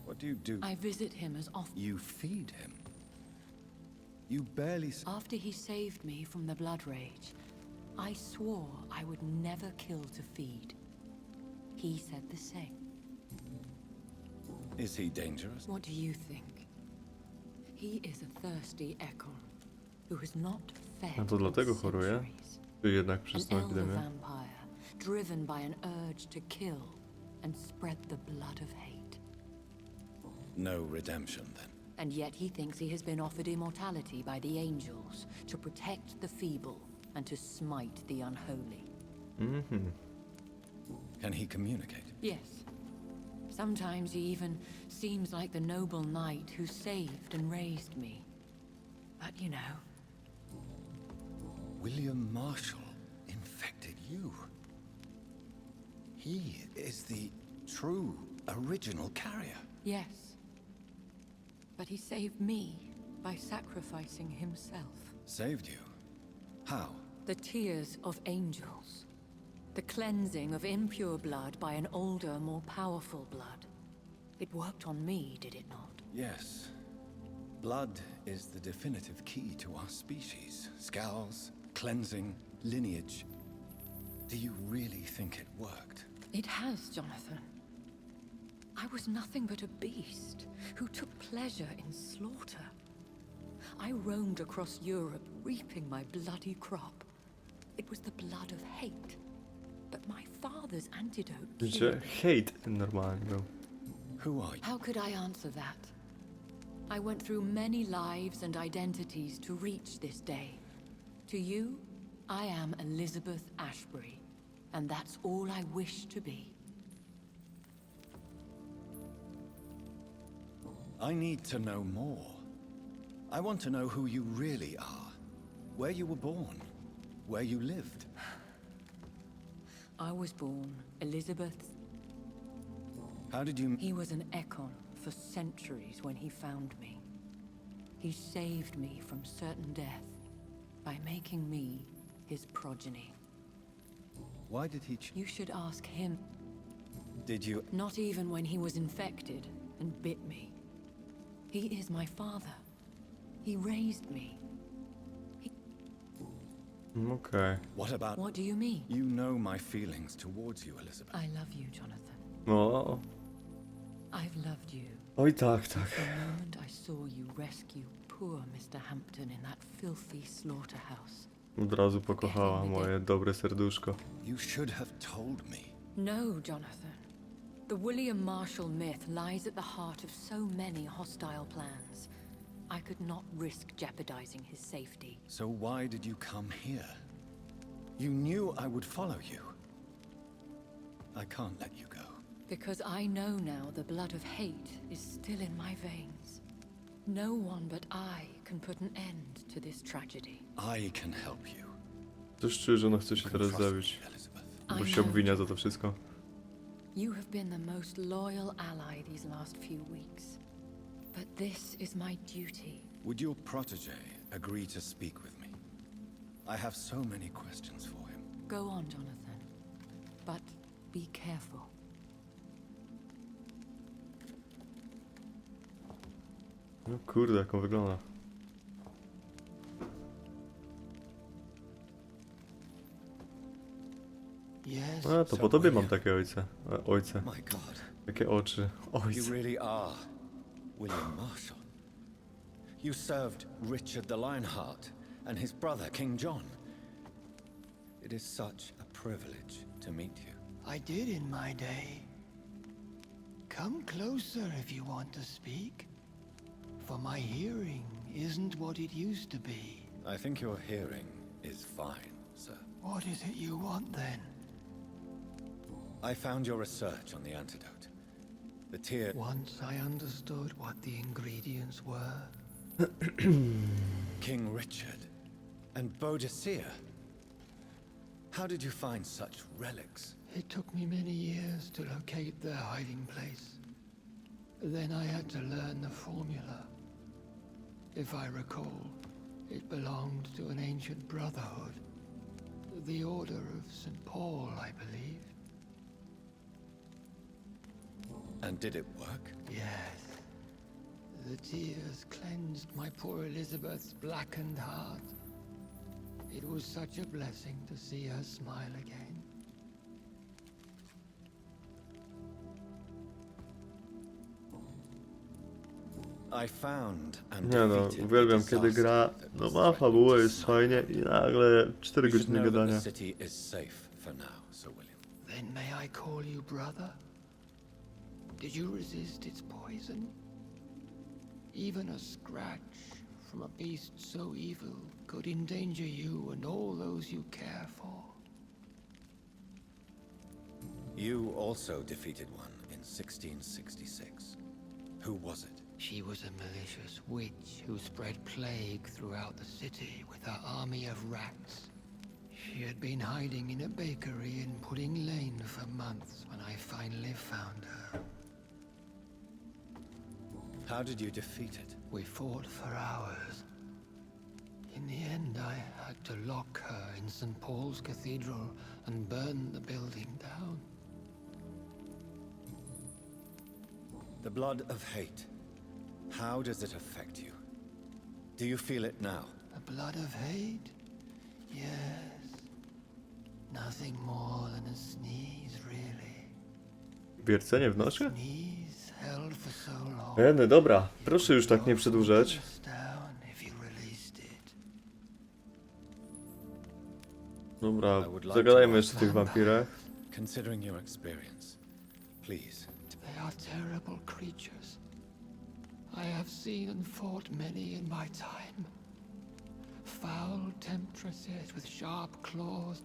What do you do? I visit him as often. You feed him? You barely... After he saved me from the blood rage, I swore I would never kill to feed. He said the same. Is he dangerous? What do you think? He is a thirsty echo who has not fed A to dlatego in choruje? centuries. Czy jednak przez tą An elder epidemię? vampire, driven by an urge to kill and spread the blood of hate. No redemption, then. And yet he thinks he has been offered immortality by the angels to protect the feeble and to smite the unholy. Can he communicate? Yes. Sometimes he even seems like the noble knight who saved and raised me. But you know... William Marshall infected you. He is the true, original carrier. Yes. But he saved me by sacrificing himself. Saved you? How? The tears of angels. The cleansing of impure blood by an older, more powerful blood. It worked on me, did it not? Yes. Blood is the definitive key to our species. Scowls, cleansing, lineage. Do you really think it worked? It has, Jonathan. I was nothing but a beast who took pleasure in slaughter. I roamed across Europe, reaping my bloody crop. It was the blood of hate. But my father's antidote Że cured. hejt normalnie był. Who are you? How could I answer that? I went through many lives and identities to reach this day. To you, I am Elizabeth Ashbury, and that's all I wish to be. I need to know more. I want to know who you really are. Where you were born, where you lived. I was born Elizabeth. How did you... He was an Ekon for centuries when he found me. He saved me from certain death by making me his progeny. Why did he... You should ask him. Did you... Not even when he was infected and bit me. He is my father. He raised me. Okej. What about... What do you mean? You know my feelings towards you, Elizabeth. I love you, Jonathan. O, I've loved you. oj tak, tak. The moment I saw you rescue poor Mr. Hampton in that filthy slaughterhouse. Od razu pokochała moje dobre serduszko. You should have told me. No, Jonathan. The William Marshall myth lies at the heart of so many hostile plans. I could not risk jeopardizing his safety. So why did you come here? You knew I would follow you. I can't let you go. Because I know now the blood of hate is still in my veins. No one but I can put an end to this tragedy. I can help you. Coś czuję, że ona chce się You can teraz trust zabić. me, Elizabeth. Bo się obwinia za to wszystko. You have been the most loyal ally these last few weeks. But this is my duty. Would your protege agree to speak with me? I have so many questions for him. Go on, Jonathan. But be careful. No kurde, jak on wygląda. Yes. A, to po tobie mam takie ojce. Ojce. My God, Takie oczy. you Ojce. really are William Marshall. You served Richard the Lionheart and his brother, King John. It is such a privilege to meet you. I did in my day. Come closer if you want to speak. For my hearing isn't what it used to be. I think your hearing is fine, sir. What is it you want then? I found your research on the antidote. The tear... Once I understood what the ingredients were. King Richard and Boadicea. How did you find such relics? It took me many years to locate their hiding place. Then I had to learn the formula. If I recall, it belonged to an ancient brotherhood. The Order of St. Paul, I believe. And did it work? Yes. The tears cleansed my poor Elizabeth's blackened heart. It was such a blessing to see her smile again. I found and Nie no, defeated uwielbiam the kiedy disaster gra, that no was ma fabułę, threatening jest to fajnie i nagle 4 You should godziny know that gadania. the city is safe for now, Sir William. Then may I call you brother? Did you resist its poison? Even a scratch from a beast so evil could endanger you and all those you care for. You also defeated one in 1666. Who was it? She was a malicious witch who spread plague throughout the city with her army of rats. She had been hiding in a bakery in Pudding Lane for months when I finally found her. How did you defeat it? We fought for hours. In the end, I had to lock her in St. Paul's Cathedral and burn the building down. The blood of hate. How does it affect you? Do you feel it now? The blood of hate? Yes. Nothing more than a sneeze, really. Wiercenie w nosie? Sneeze held for so long. No dobra, proszę już tak nie przedłużać. Down if you released it. Dobra, zagadajmy jeszcze o tych wampirach. Considering your experience, please. They are terrible creatures. I have seen and fought many in my time. Foul temptresses with sharp claws.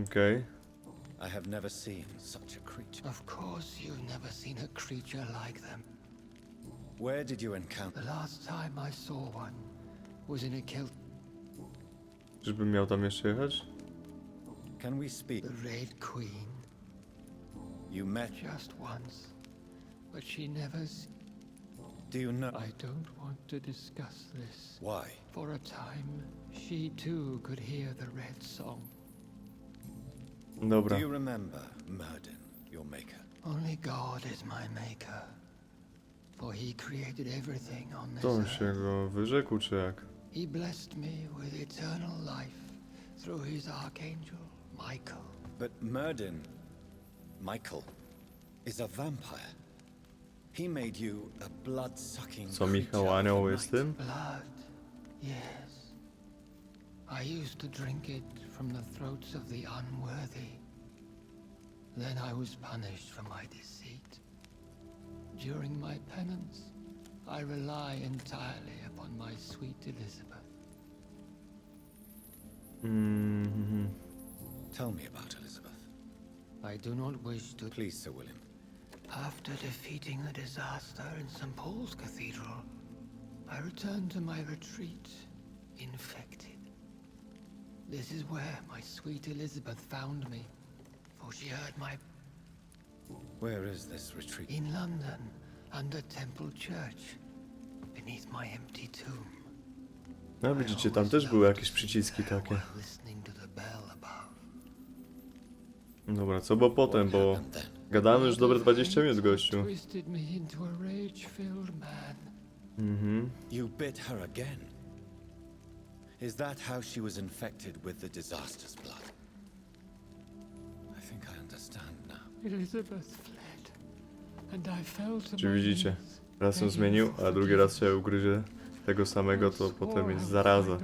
Okej. I have never seen such a creature. Of course, you've never seen a creature like them. Where did you encounter? The last time I saw one was in a kilt. Żebym miał tam jeszcze jechać? Can we speak? The Red Queen, You met. just once, but she never. Do you know I don't want to discuss this. why? For a time, she too could hear the red song. Dobra. Do you remember Murden, your maker? Only God is my maker, for he created everything on this To on earth. się go wyrzekł, czy jak? He blessed me with eternal life through his archangel, Michael. But Murden, Michael, is a vampire. He made you a blood-sucking Co, creature Michał of the Anioł night. jest tym? Blood, yes. I used to drink it from the throats of the unworthy. Then I was punished for my deceit. During my penance, I rely entirely upon my sweet Elizabeth. Tell me about Elizabeth. I do not wish to. Please, Sir William. After defeating the disaster in St. Paul's Cathedral, I returned to my retreat, infected. This is where my sweet Elizabeth found me, for she heard my... Where is this retreat? In London, under Temple Church, beneath my empty tomb. No widzicie, tam też były jakieś przyciski takie. Listening to the bell above. Dobra, co było potem, bo gadamy już dobre 20 minut, gościu. Twisted me into a rage-filled man. You bit her again. Is that how she was infected with the disaster's blood? I think I understand now. Elizabeth fled, and I fell to Czy my widzicie? knees, Raz ją begging zmienił, for a drugi raz forgiveness. się ugryzie tego samego, to potem jest zaraza.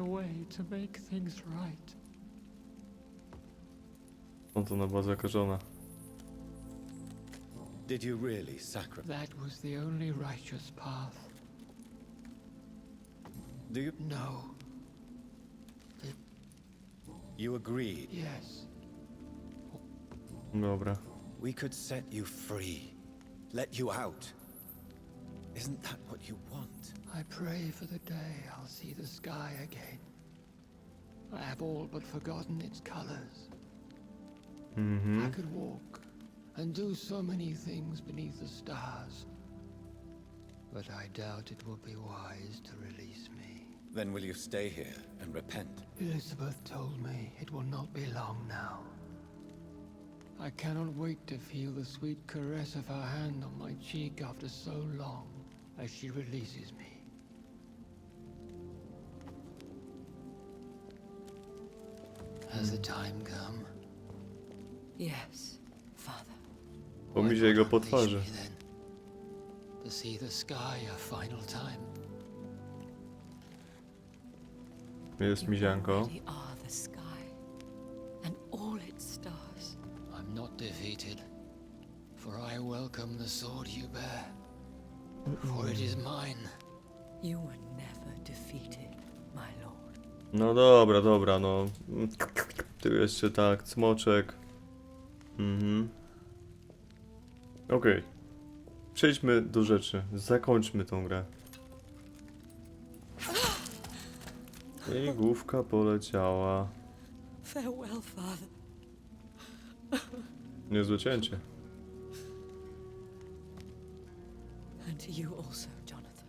On to na bazę korzona. Did you really sacrifice? That was the only righteous path. Do you? No, You agreed. yes. Dobra. We could set you free. Let you out. Isn't that what you want? I pray for the day I'll see the sky again. I have all but forgotten its colors. I could walk and do so many things beneath the stars. But I doubt it will be wise to release me. Then will you stay here and repent? Elizabeth told me it will not be long now. I cannot wait to feel the sweet caress of her hand on my cheek after so long as she releases me. Has the time come? Yes, Father. Pomizie go po Unleash twarzy. me then, to see the sky a final time. Jest mizianko. Already are the sky and all its stars. I'm not defeated, for I welcome the sword you bear, for it is mine. You were never defeated, my lord. No dobra, dobra, no. Tu jeszcze tak, cmoczek. Okej. Przejdźmy do rzeczy. Zakończmy tą grę. I główka poleciała. Farewell, Father. Niezłe cięcie. And to you also, Jonathan.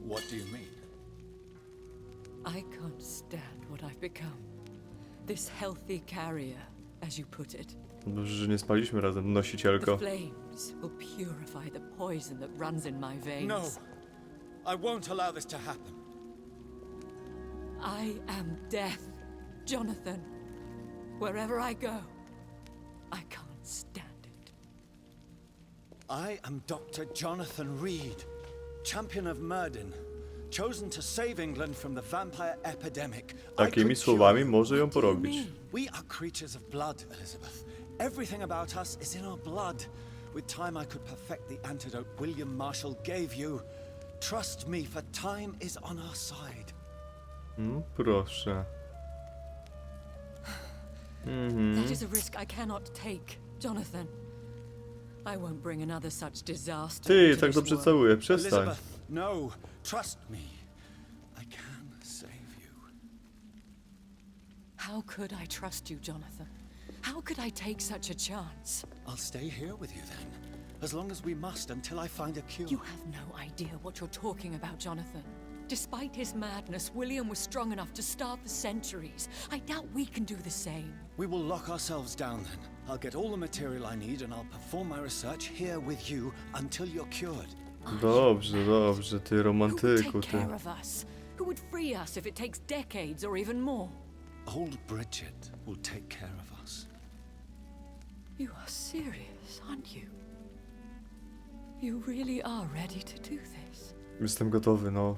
What do you mean? I can't stand what I've become. This healthy carrier, as you put it. Dobrze, że nie spaliśmy razem, The nosicielko. flames will purify the poison that runs in my veins. No! I won't allow this to happen. I am death, Jonathan. Wherever I go, I can't stand it. I am Dr. Jonathan Reed, champion of Murden, chosen to save England from the vampire epidemic. I Takimi could słowami cure- może ją porobić. We are creatures of blood, Elizabeth. Everything about us is in our blood. With time I could perfect the antidote William Marshall gave you. Trust me, for time is on our side. Proszę. That is a risk I cannot take, Jonathan. I won't bring another such disaster Ty, into tak this dobrze world. całuję, przestań. Elizabeth, no. Trust me. I can save you. How could I trust you, Jonathan? How could I take such a chance? I'll stay here with you then, as long as we must until I find a cure. You have no idea what you're talking about, Jonathan. Despite his madness, William was strong enough to start the centuries. I doubt we can do the same. We will lock ourselves down then. I'll get all the material I need and I'll perform my research here with you until you're cured. Dobrze, dobrze, ty Who would romantyku, take ty. care of us? Who would free us if it takes decades or even more? Old Bridget will take care of us. You are serious, aren't you? You really are ready to do this? Jestem gotowy, no.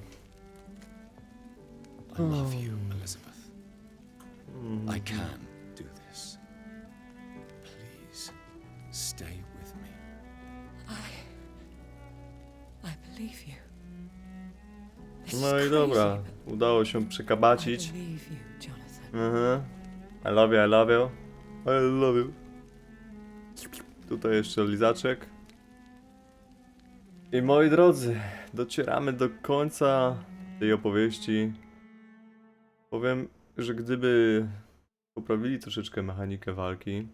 I love you, Elizabeth. I can do this. Please, stay with me. I believe you. This is No i crazy, dobra, but udało się I przekabacić. believe you, Jonathan. I love you, I love you. I love you. Tutaj jeszcze lizaczek. I moi drodzy, docieramy do końca tej opowieści. Powiem, że gdyby poprawili troszeczkę mechanikę walki,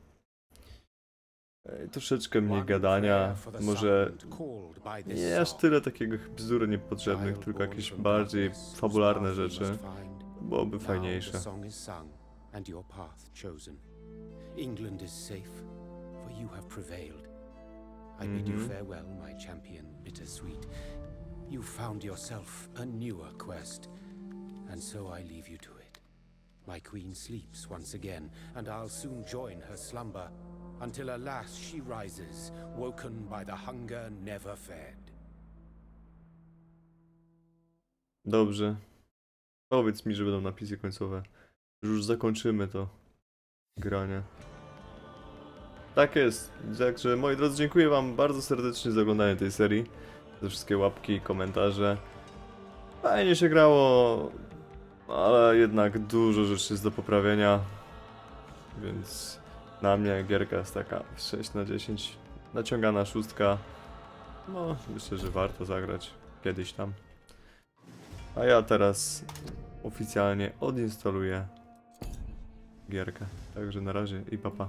troszeczkę mniej gadania, może nie aż tyle takiego bzdury niepotrzebnych, tylko jakieś bardziej fabularne rzeczy, byłoby fajniejsze. England is safe, for you have prevailed. I bid you farewell, my champion, bittersweet. You found yourself a newer quest, and so I leave you to it. My queen sleeps once again, and I'll soon join her slumber, until alas she rises, woken by the hunger never fed. Dobrze. Powiedz mi, że będą napisy końcowe. Już zakończymy to granie. Tak jest. Także moi drodzy, dziękuję wam bardzo serdecznie za oglądanie tej serii. Za wszystkie łapki, komentarze. Fajnie się grało, ale jednak dużo rzeczy jest do poprawienia. Więc na mnie gierka jest taka 6 na 10. Naciągana 6. No, myślę, że warto zagrać kiedyś tam. A ja teraz oficjalnie odinstaluję gierkę. Także na razie i pa pa.